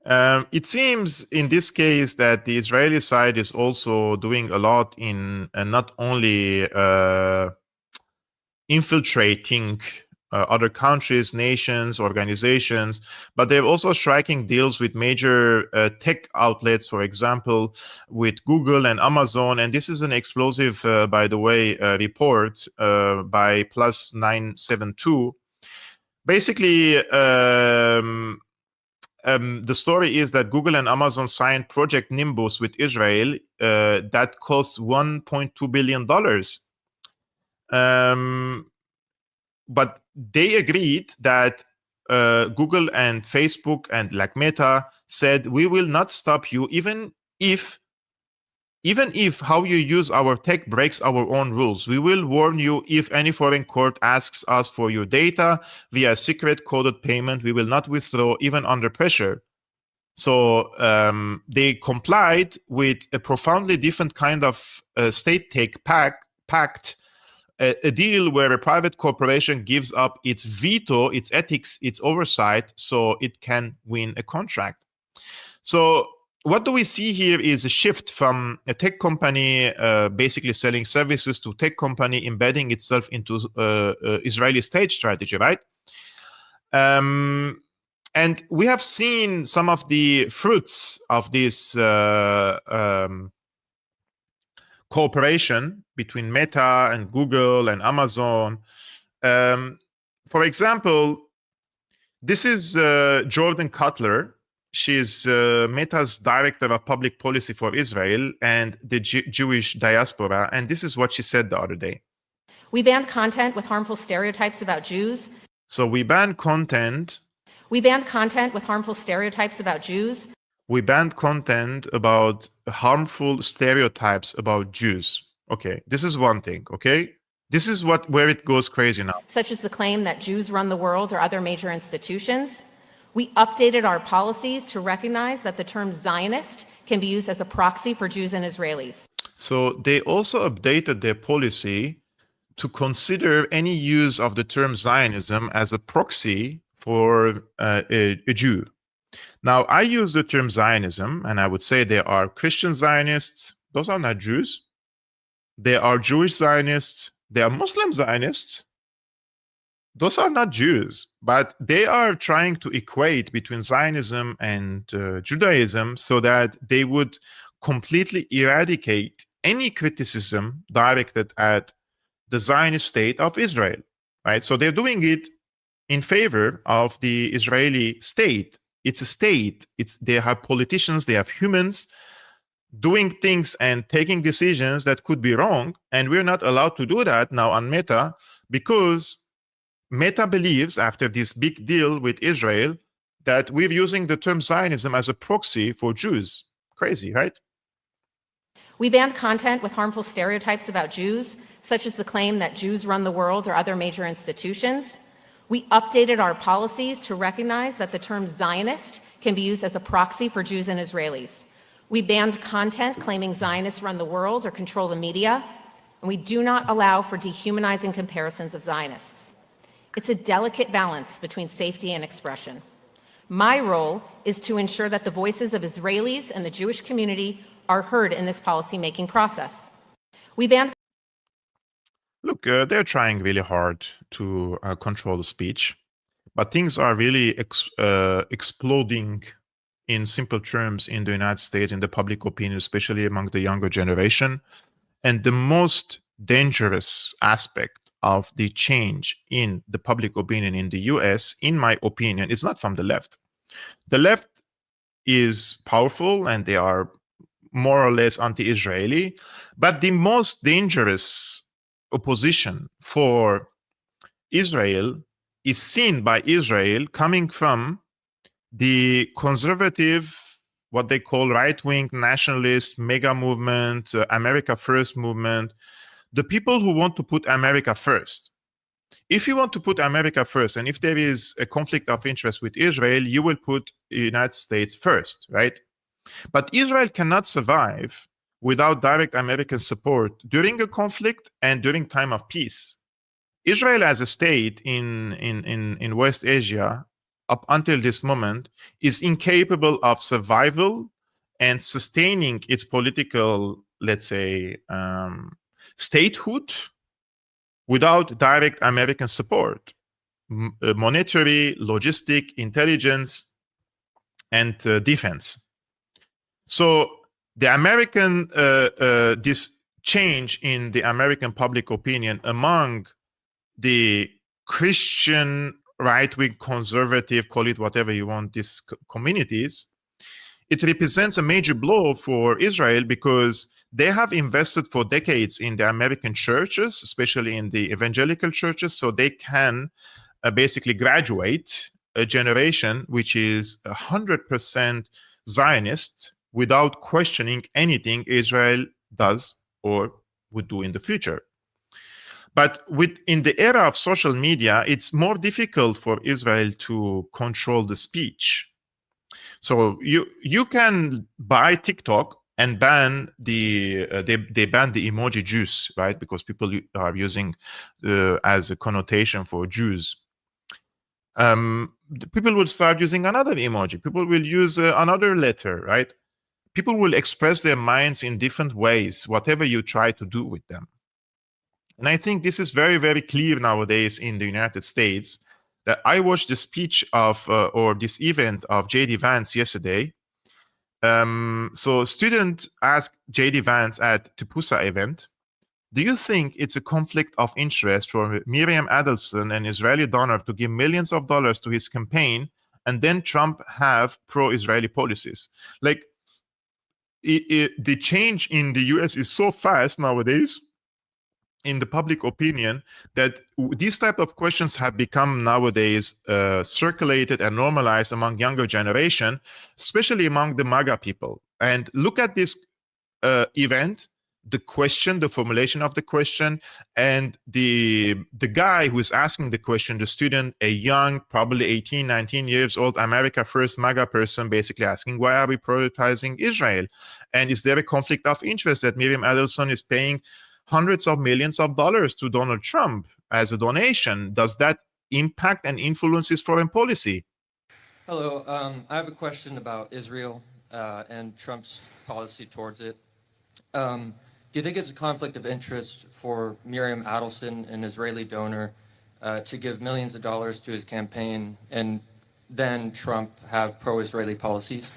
it seems in this case that the Israeli side is also doing a lot in not only infiltrating other countries, nations, organizations, but they're also striking deals with major tech outlets, for example, with Google and Amazon. And this is an explosive, by the way, report by Plus 972. Basically, the story is that Google and Amazon signed Project Nimbus with Israel that costs $1.2 billion. But they agreed that Google and Facebook and like Meta said, we will not stop you even if how you use our tech breaks our own rules. We will warn you if any foreign court asks us for your data via secret coded payment. We will not withdraw even under pressure. So they complied with a profoundly different kind of state-tech pact, a deal where a private corporation gives up its veto, its ethics, its oversight, so it can win a contract. So what do we see here is a shift from a tech company basically selling services to tech company embedding itself into Israeli state strategy, right? And we have seen some of the fruits of this cooperation between Meta and Google and Amazon. For example, This is Jordan Cutler. She's Meta's Director of Public Policy for Israel and the Jewish diaspora. And this is what she said the other day. We banned content with harmful stereotypes about Jews. So we banned content. We banned content with harmful stereotypes about Jews. We banned content about harmful stereotypes about Jews. Okay, this is one thing, okay? This is where it goes crazy now. Such as the claim that Jews run the world or other major institutions. We updated our policies to recognize that the term Zionist can be used as a proxy for Jews and Israelis. So they also updated their policy to consider any use of the term Zionism as a proxy for a Jew. Now, I use the term Zionism, and I would say there are Christian Zionists. Those are not Jews. There are Jewish Zionists. There are Muslim Zionists. Those are not Jews, but they are trying to equate between Zionism and Judaism so that they would completely eradicate any criticism directed at the Zionist state of Israel, right? So they're doing it in favor of the Israeli state. It's a state. They have politicians, they have humans doing things and taking decisions that could be wrong, and we're not allowed to do that now on Meta because Meta believes, after this big deal with Israel, that we're using the term Zionism as a proxy for Jews. Crazy, right? We banned content with harmful stereotypes about Jews, such as the claim that Jews run the world or other major institutions. We updated our policies to recognize that the term Zionist can be used as a proxy for Jews and Israelis. We banned content claiming Zionists run the world or control the media, and we do not allow for dehumanizing comparisons of Zionists. It's a delicate balance between safety and expression. My role is to ensure that the voices of Israelis and the Jewish community are heard in this policy-making process. We banned... Look, they're trying really hard to control the speech, but things are really exploding in simple terms in the United States, in the public opinion, especially among the younger generation. And the most dangerous aspect of the change in the public opinion in the US, in my opinion, is not from the left. The left is powerful and they are more or less anti-Israeli, but the most dangerous opposition for Israel is seen by Israel coming from the conservative, what they call right-wing nationalist mega movement, America First movement, the people who want to put America first. If you want to put America first, and if there is a conflict of interest with Israel, you will put the United States first, right? But Israel cannot survive without direct American support during a conflict and during time of peace. Israel as a state in West Asia, up until this moment, is incapable of survival and sustaining its political, let's say, statehood without direct American support, monetary, logistic, intelligence, and defense. So the American, this change in the American public opinion among the Christian, right-wing, conservative, call it whatever you want, these communities, it represents a major blow for Israel because they have invested for decades in the American churches, especially in the evangelical churches, so they can basically graduate a generation which is 100% Zionist without questioning anything Israel does or would do in the future. But in the era of social media, it's more difficult for Israel to control the speech. So you can buy TikTok and ban they ban the emoji Jews, right? Because people are using as a connotation for Jews. People will start using another emoji. People will use another letter, right? People will express their minds in different ways, whatever you try to do with them. And I think this is very, very clear nowadays in the United States. That I watched the speech of, or this event of J.D. Vance yesterday. So a student asked J.D. Vance at Tupusa event, Do you think it's a conflict of interest for Miriam Adelson, an Israeli donor, to give millions of dollars to his campaign, and then Trump have pro-Israeli policies? Like, the change in the US is so fast nowadays in the public opinion that these type of questions have become nowadays circulated and normalized among younger generation, especially among the MAGA people. And look at this event, the question, the formulation of the question, and the guy who is asking the question, the student, a young, probably 18, 19 years old, America First MAGA person, basically asking, why are we prioritizing Israel? And is there a conflict of interest that Miriam Adelson is paying hundreds of millions of dollars to Donald Trump as a donation? Does that impact and influence his foreign policy? Hello, I have a question about Israel and Trump's policy towards it. Do you think it's a conflict of interest for Miriam Adelson, an Israeli donor, to give millions of dollars to his campaign and then Trump have pro-Israeli policies?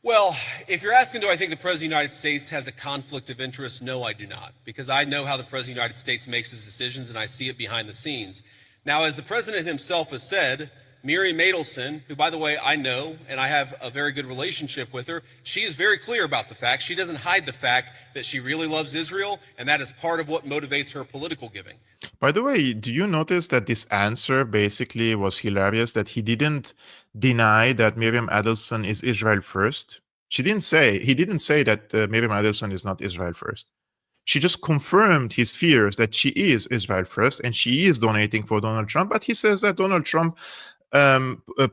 Well, if you're asking, do I think the President of the United States has a conflict of interest? No, I do not, because I know how the President of the United States makes his decisions and I see it behind the scenes. Now, as the President himself has said, Miriam Adelson, who, by the way, I know and I have a very good relationship with her, she is very clear about the fact. She doesn't hide the fact that she really loves Israel, and that is part of what motivates her political giving. By the way, do you notice that this answer basically was hilarious, that he didn't deny that Miriam Adelson is Israel first? He didn't say that Miriam Adelson is not Israel first. She just confirmed his fears that she is Israel first and she is donating for Donald Trump. But he says that Donald Trump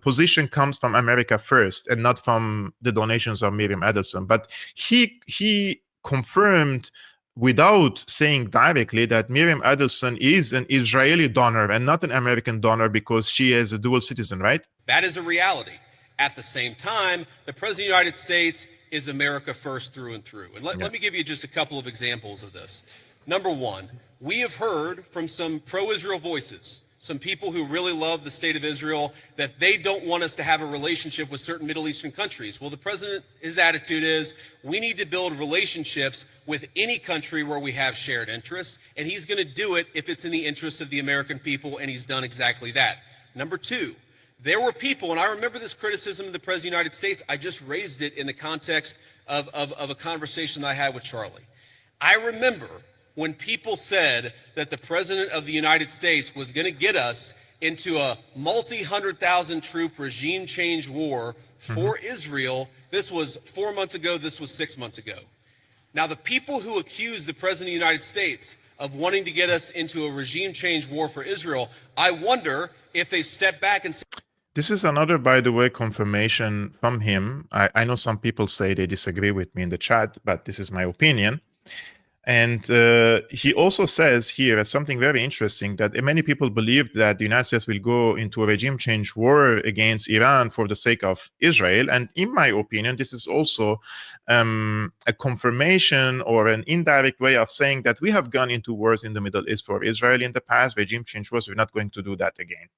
position comes from America first and not from the donations of Miriam Adelson. But he confirmed without saying directly that Miriam Adelson is an Israeli donor and not an American donor because she is a dual citizen, right? That is a reality. At the same time, the President of the United States is America first through and through. And let me give you just a couple of examples of this. Number one, we have heard from some pro-Israel voices, some people who really love the state of Israel, that they don't want us to have a relationship with certain Middle Eastern countries. Well, the president, his attitude is, we need to build relationships with any country where we have shared interests, and he's going to do it if it's in the interests of the American people, and he's done exactly that. Number two, there were people, and I remember this criticism of the President of the United States, I just raised it in the context of a conversation that I had with Charlie. I remember when people said that the President of the United States was going to get us into a multi-100,000 troop regime change war for Israel. This was 4 months ago, this was 6 months ago. Now, the people who accused the President of the United States of wanting to get us into a regime change war for Israel, I wonder if they step back and say, this is another, by the way, confirmation from him. I know some people say they disagree with me in the chat, but this is my opinion. And he also says here something very interesting, that many people believe that the United States will go into a regime change war against Iran for the sake of Israel. And in my opinion, this is also a confirmation or an indirect way of saying that we have gone into wars in the Middle East for Israel in the past, regime change wars. We're not going to do that again.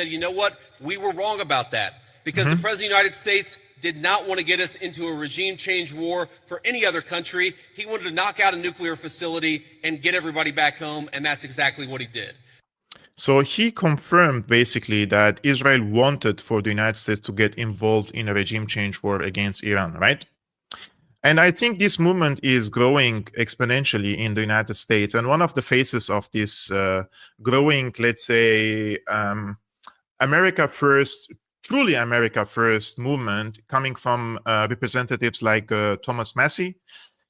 you know what, we were wrong about that, because the President of the United States did not want to get us into a regime change war for any other country. He wanted to knock out a nuclear facility and get everybody back home, and that's exactly what he did. So he confirmed basically that Israel wanted for the United States to get involved in a regime change war against Iran, right? And I think this movement is growing exponentially in the United States. And one of the faces of this growing, let's say, America First, truly America First movement coming from representatives like Thomas Massie.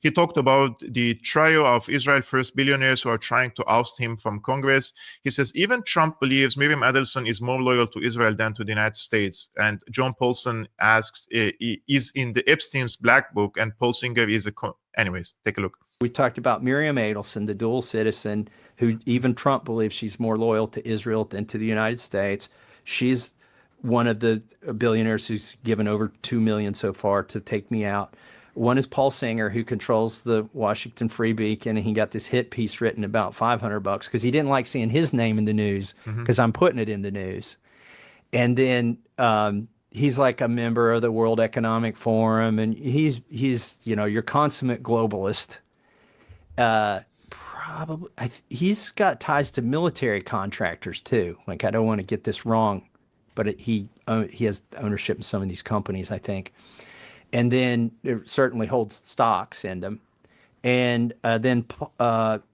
He talked about the trio of Israel First billionaires who are trying to oust him from Congress. He says, even Trump believes Miriam Adelson is more loyal to Israel than to the United States. And John Paulson asks, is in the Epstein's black book, and Polsinger is a... Anyways, take a look. We talked about Miriam Adelson, the dual citizen, who even Trump believes she's more loyal to Israel than to the United States. She's one of the billionaires who's given over $2 million so far to take me out. One is Paul Singer, who controls the Washington Free Beacon, and he got this hit piece written about $500 because he didn't like seeing his name in the news because I'm putting it in the news. And then he's like a member of the World Economic Forum, and he's you know, your consummate globalist. Probably, he's got ties to military contractors too. Like, I don't want to get this wrong, but he has ownership in some of these companies, I think. And then it certainly holds stocks in them. And then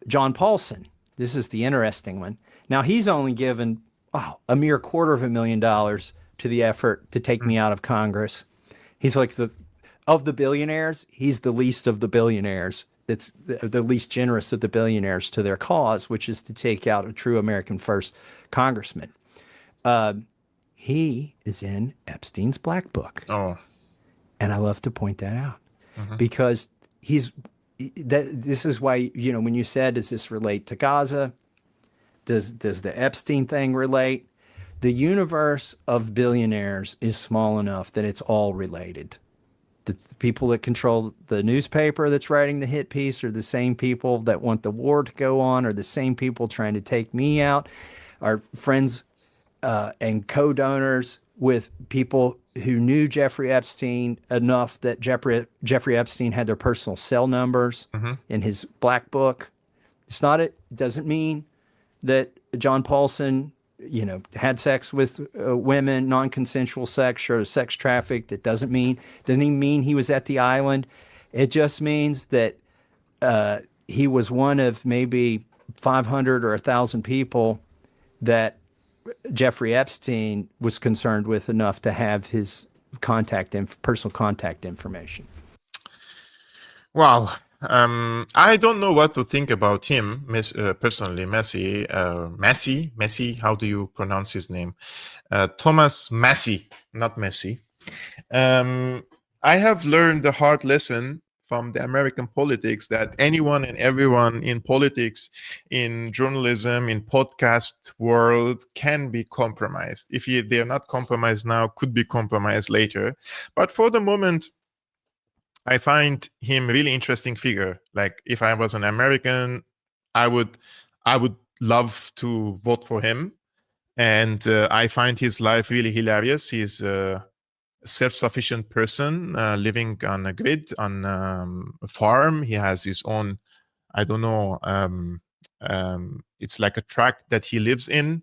John Paulson. This is the interesting one. Now, he's only given a mere $250,000 to the effort to take me out of Congress. He's like of the billionaires, he's the least of the billionaires. It's the least generous of the billionaires to their cause, which is to take out a true American first congressman. He is in Epstein's Black Book. Oh. And I love to point that out because this is why, when you said, does this relate to Gaza? Does the Epstein thing relate? The universe of billionaires is small enough that it's all related. The people that control the newspaper that's writing the hit piece are the same people that want the war to go on, are the same people trying to take me out, are friends and co-donors with people who knew Jeffrey Epstein enough that Jeffrey Epstein had their personal cell numbers in his Black Book. It doesn't mean that John Paulson, had sex with women, non-consensual sex or sex trafficked. It doesn't even mean he was at the island. It just means that he was one of maybe 500 or 1,000 people that Jeffrey Epstein was concerned with enough to have his personal contact information. Wow. I don't know what to think about him personally. Messi, how do you pronounce his name? Thomas Massie, not Messi. I have learned the hard lesson from the American politics that anyone and everyone in politics, in journalism, in podcast world can be compromised. If they are not compromised now, could be compromised later. But for the moment, I find him really interesting figure. Like, if I was an American, I would love to vote for him. And I find his life really hilarious. He's a self-sufficient person living on a grid, on a farm. He has his own, I don't know, it's like a tract that he lives in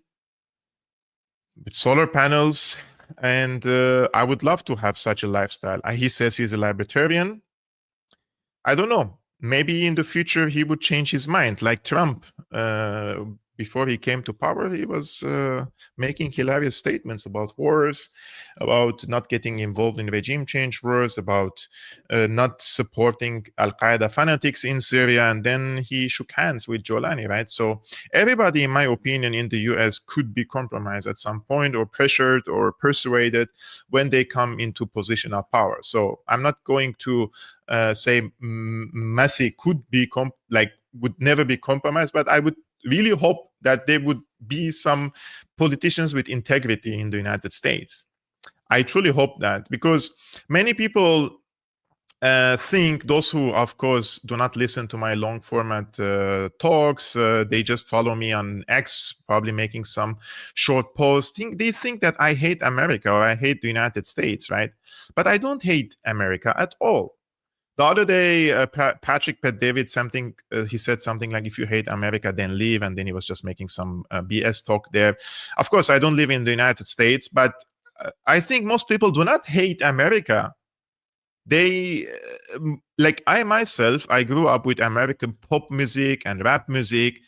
with solar panels. And I would love to have such a lifestyle. He says he's a libertarian. I don't know. Maybe in the future he would change his mind, like Trump. Before he came to power, he was making hilarious statements about wars, about not getting involved in regime change wars, about not supporting Al-Qaeda fanatics in Syria, and then he shook hands with Jolani, right? So everybody, in my opinion, in the US could be compromised at some point, or pressured or persuaded when they come into position of power. So I'm not going to say Massi could be would never be compromised, but I would really hope that there would be some politicians with integrity in the United States. I truly hope that, because many people think, those who, of course, do not listen to my long format talks, they just follow me on X, probably making some short posts. They think that I hate America or I hate the United States, right? But I don't hate America at all. The other day, Patrick Bet-David, he said something like, if you hate America, then leave. And then he was just making some BS talk there. Of course, I don't live in the United States, but I think most people do not hate America. They, like I myself, I grew up with American pop music and rap music.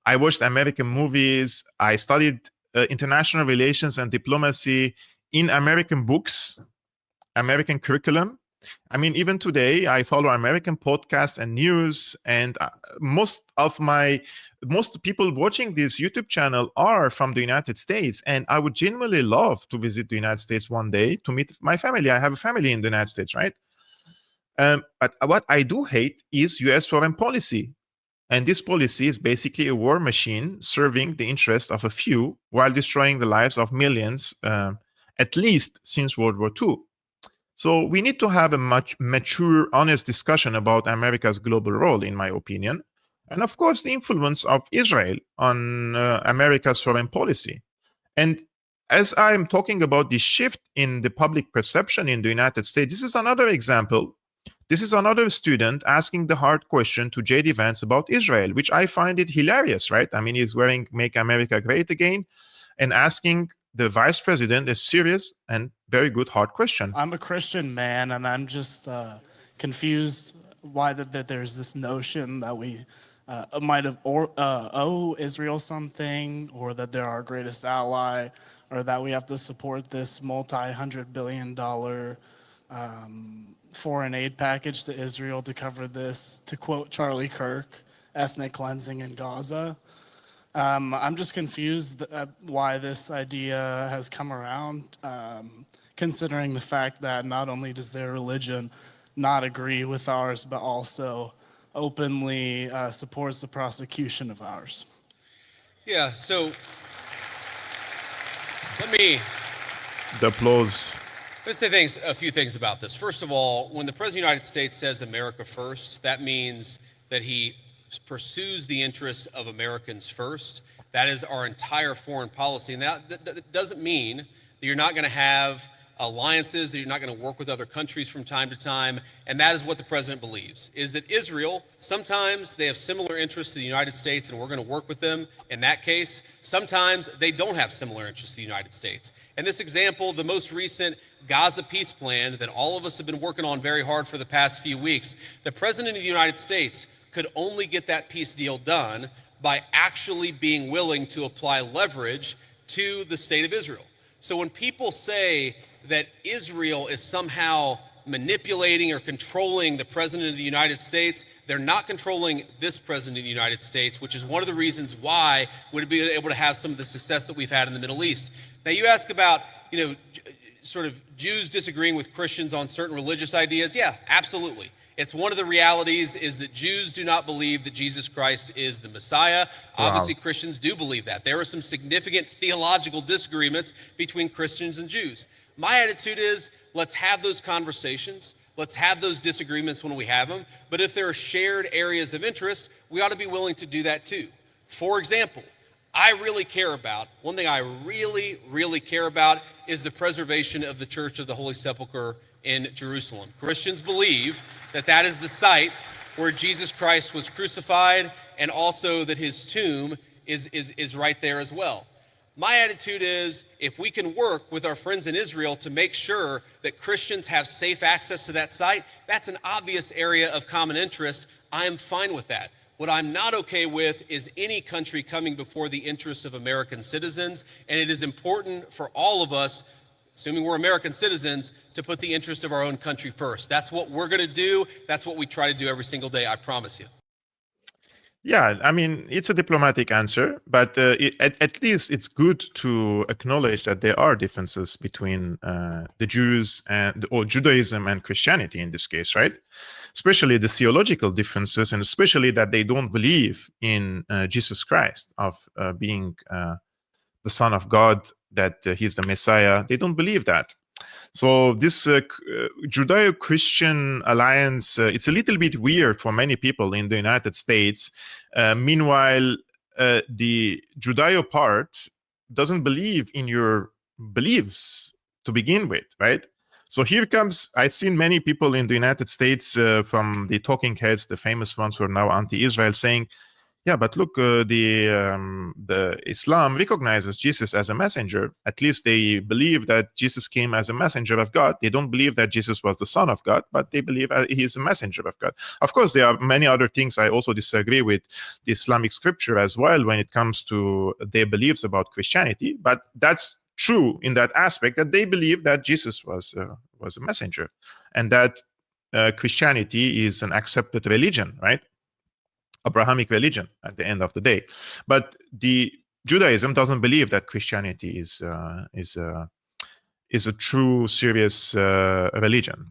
I watched American movies. I studied international relations and diplomacy in American books, American curriculum. I mean, even today, I follow American podcasts and news, and most people watching this YouTube channel are from the United States, and I would genuinely love to visit the United States one day to meet my family. I have a family in the United States, right? But what I do hate is U.S. foreign policy. And this policy is basically a war machine serving the interest of a few while destroying the lives of millions, at least since World War II. So we need to have a much mature, honest discussion about America's global role, in my opinion. And of course, the influence of Israel on America's foreign policy. And as I'm talking about the shift in the public perception in the United States, this is another example. This is another student asking the hard question to J.D. Vance about Israel, which I find it hilarious, right? I mean, he's wearing Make America Great Again and asking the vice president a serious and very good hard question. I'm a Christian man, and I'm just confused why that there's this notion that we might have owe Israel something, or that they're our greatest ally, or that we have to support this multi-$100 billion foreign aid package to Israel to cover this, to quote Charlie Kirk, ethnic cleansing in Gaza. I'm just confused why this idea has come around, considering the fact that not only does their religion not agree with ours, but also openly supports the prosecution of ours. Yeah, so let me... The applause. Let's say a few things about this. First of all, when the President of the United States says America first, that means that he pursues the interests of Americans first. That is our entire foreign policy. And that doesn't mean that you're not going to have alliances, that you're not going to work with other countries from time to time. And that is what the president believes, is that Israel, sometimes they have similar interests to the United States and we're going to work with them in that case. Sometimes they don't have similar interests to the United States. And this example, the most recent Gaza peace plan that all of us have been working on very hard for the past few weeks, the president of the United States could only get that peace deal done by actually being willing to apply leverage to the state of Israel. So when people say that Israel is somehow manipulating or controlling the president of the United States, they're not controlling this president of the United States, which is one of the reasons why we'd be able to have some of the success that we've had in the Middle East. Now, you ask about, sort of Jews disagreeing with Christians on certain religious ideas. Yeah, absolutely. It's one of the realities is that Jews do not believe that Jesus Christ is the Messiah. Wow. Obviously, Christians do believe that. There are some significant theological disagreements between Christians and Jews. My attitude is, let's have those conversations. Let's have those disagreements when we have them. But if there are shared areas of interest, we ought to be willing to do that too. For example, one thing I really, really care about is the preservation of the Church of the Holy Sepulchre in Jerusalem. Christians believe that that is the site where Jesus Christ was crucified, and also that his tomb is right there as well. My attitude is, if we can work with our friends in Israel to make sure that Christians have safe access to that site, that's an obvious area of common interest. I am fine with that. What I'm not okay with is any country coming before the interests of American citizens, and it is important for all of us, assuming we're American citizens, to put the interest of our own country first. That's what we're going to do. That's what we try to do every single day, I promise you. Yeah, I mean, it's a diplomatic answer, but at least it's good to acknowledge that there are differences between the Jews or Judaism and Christianity in this case, right? Especially the theological differences, and especially that they don't believe in Jesus Christ of being the Son of God, that he's the Messiah. They don't believe that. So this Judeo-Christian alliance, it's a little bit weird for many people in the United States. Meanwhile, the Judeo part doesn't believe in your beliefs to begin with, right? So here comes, I've seen many people in the United States from the talking heads, the famous ones who are now anti-Israel, saying, yeah, but look, the Islam recognizes Jesus as a messenger. At least they believe that Jesus came as a messenger of God. They don't believe that Jesus was the Son of God, but they believe he is a messenger of God. Of course, there are many other things I also disagree with the Islamic scripture as well when it comes to their beliefs about Christianity. But that's true in that aspect, that they believe that Jesus was a messenger, and that Christianity is an accepted religion, right? Abrahamic religion at the end of the day. But the Judaism doesn't believe that Christianity is a true, serious religion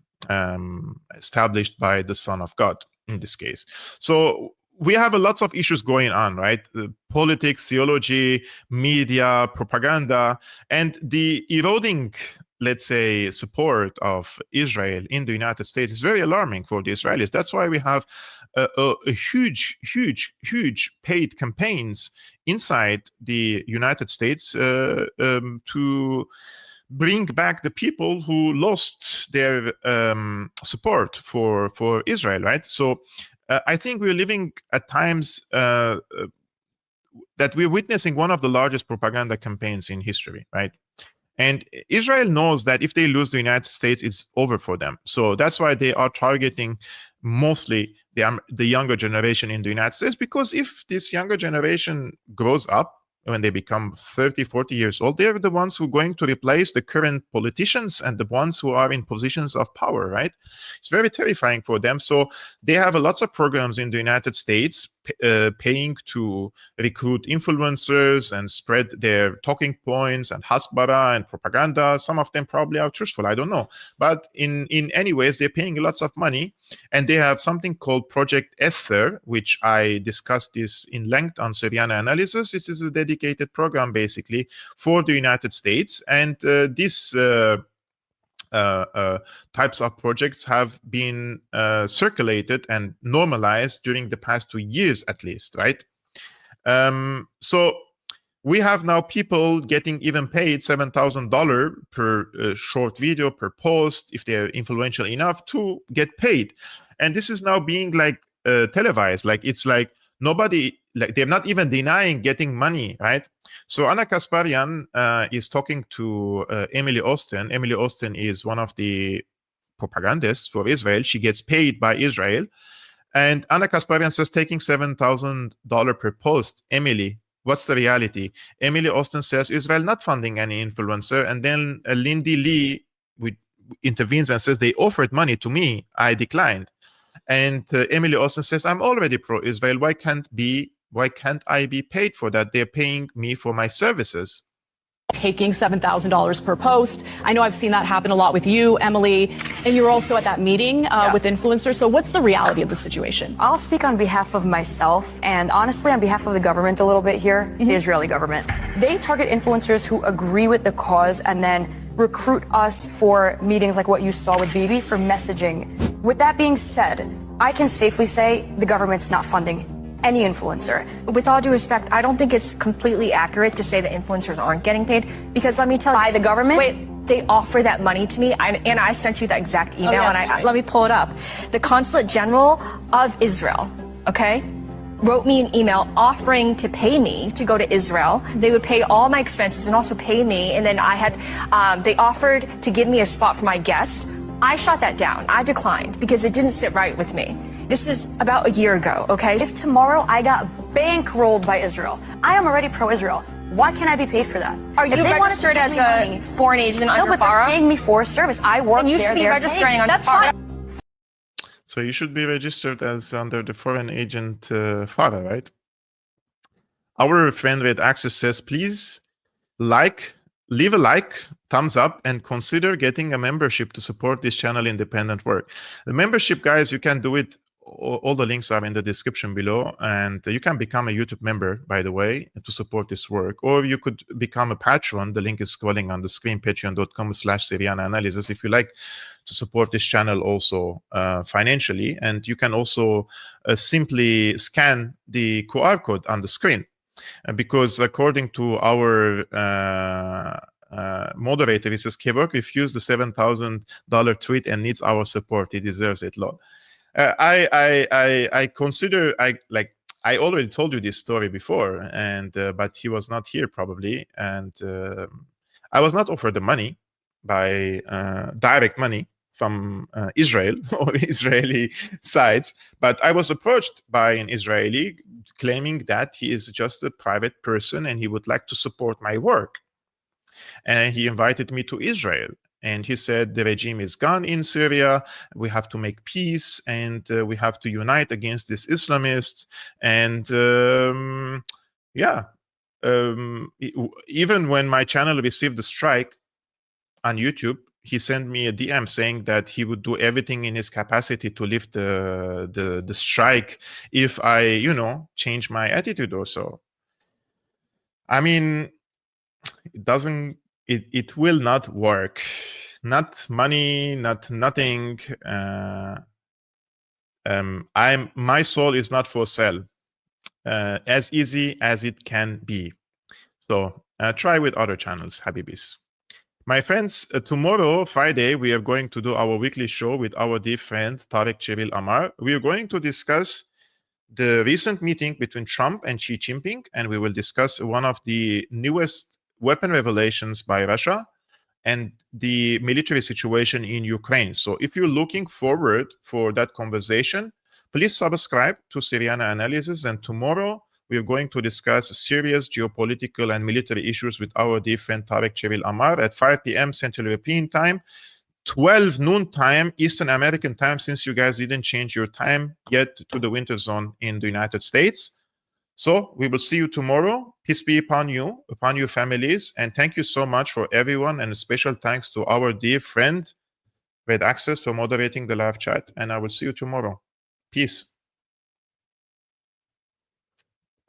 established by the Son of God in this case. So we have lots of issues going on, right? Politics, theology, media, propaganda, and the eroding, let's say, support of Israel in the United States is very alarming for the Israelis. That's why we have a huge paid campaigns inside the United States to bring back the people who lost their support for Israel, right? So I think we're living at times that we're witnessing one of the largest propaganda campaigns in history, right? And Israel knows that if they lose the United States, it's over for them. So that's why they are targeting mostly the younger generation in the United States, because if this younger generation grows up, when they become 30, 40 years old, they're the ones who are going to replace the current politicians and the ones who are in positions of power, right? It's very terrifying for them. So they have lots of programs in the United States paying to recruit influencers and spread their talking points and hasbara and propaganda. Some of them probably are truthful, I don't know. But in any ways, they're paying lots of money. And they have something called Project Ether, which I discussed this in length on Syriana Analysis. It is a dedicated program, basically, for the United States. And this types of projects have been circulated and normalized during the past 2 years, at least, right? So we have now people getting even paid $7,000 per short video, per post, if they're influential enough to get paid. And this is now being like televised. Like it's like nobody, like they're not even denying getting money, right? So Anna Kasparian is talking to Emily Austin. Emily Austin is one of the propagandists for Israel. She gets paid by Israel. And Anna Kasparian says taking $7,000 per post. Emily, what's the reality? Emily Austin says Israel not funding any influencer. And then Lindy Lee intervenes and says they offered money to me. I declined. And Emily Austin says, I'm already pro-Israel. Why can't I be paid for that? They're paying me for my services. Taking $7,000 per post. I know I've seen that happen a lot with you, Emily, and you were also at that meeting with influencers. So what's the reality of the situation? I'll speak on behalf of myself and honestly on behalf of the government a little bit here, the Israeli government. They target influencers who agree with the cause and then recruit us for meetings like what you saw with Bibi for messaging. With that being said, I can safely say the government's not funding any influencer. With all due respect, I don't think it's completely accurate to say that influencers aren't getting paid, because let me tell you, by the government, they offer that money to me, and I sent you the exact email, let me pull it up. The Consulate General of Israel, okay, wrote me an email offering to pay me to go to Israel. They would pay all my expenses and also pay me, and then they offered to give me a spot for my guest. I shot that down. I declined because it didn't sit right with me. This is about a year ago, okay? If tomorrow I got bankrolled by Israel, I am already pro-Israel. Why can't I be paid for that? Are you registered as a foreign agent under FARA? No, but they're paying me for a service. I work there. And you should be registering under FARA. So you should be registered as under the foreign agent FARA, right? Our friend Red Access says, please leave a like, thumbs up, and consider getting a membership to support this channel independent work. The membership, guys, you can do it. All the links are in the description below, and you can become a YouTube member, by the way, to support this work. Or you could become a patron. The link is scrolling on the screen, patreon.com/Syriana Analysis, if you like to support this channel also financially. And you can also simply scan the QR code on the screen. Because according to our moderator, he says, Kevork refused the $7,000 tweet and needs our support. He deserves it, Lord. I consider, I already told you this story before, and but he was not here probably, and I was not offered the money by direct money from Israel or Israeli sides, but I was approached by an Israeli claiming that he is just a private person and he would like to support my work. And he invited me to Israel. And he said, the regime is gone in Syria. We have to make peace, and we have to unite against these Islamists. And even when my channel received a strike on YouTube, he sent me a DM saying that he would do everything in his capacity to lift the strike if I, change my attitude or so. I mean, it will not work. Not money, not nothing. My soul is not for sale. As easy as it can be. So try with other channels, Habibis. My friends, tomorrow, Friday, we are going to do our weekly show with our dear friend Tarek Cheryl Amar. We are going to discuss the recent meeting between Trump and Xi Jinping, and we will discuss one of the newest weapon revelations by Russia and the military situation in Ukraine. So if you're looking forward for that conversation, please subscribe to Syriana Analysis, and tomorrow we're going to discuss serious geopolitical and military issues with our dear friend Tarek Cheryl Amar at 5 p.m. Central European Time, 12 noon time, Eastern American time, since you guys didn't change your time yet to the winter zone in the United States. So we will see you tomorrow. Peace be upon you, upon your families. And thank you so much for everyone. And a special thanks to our dear friend, Red Access, for moderating the live chat. And I will see you tomorrow. Peace.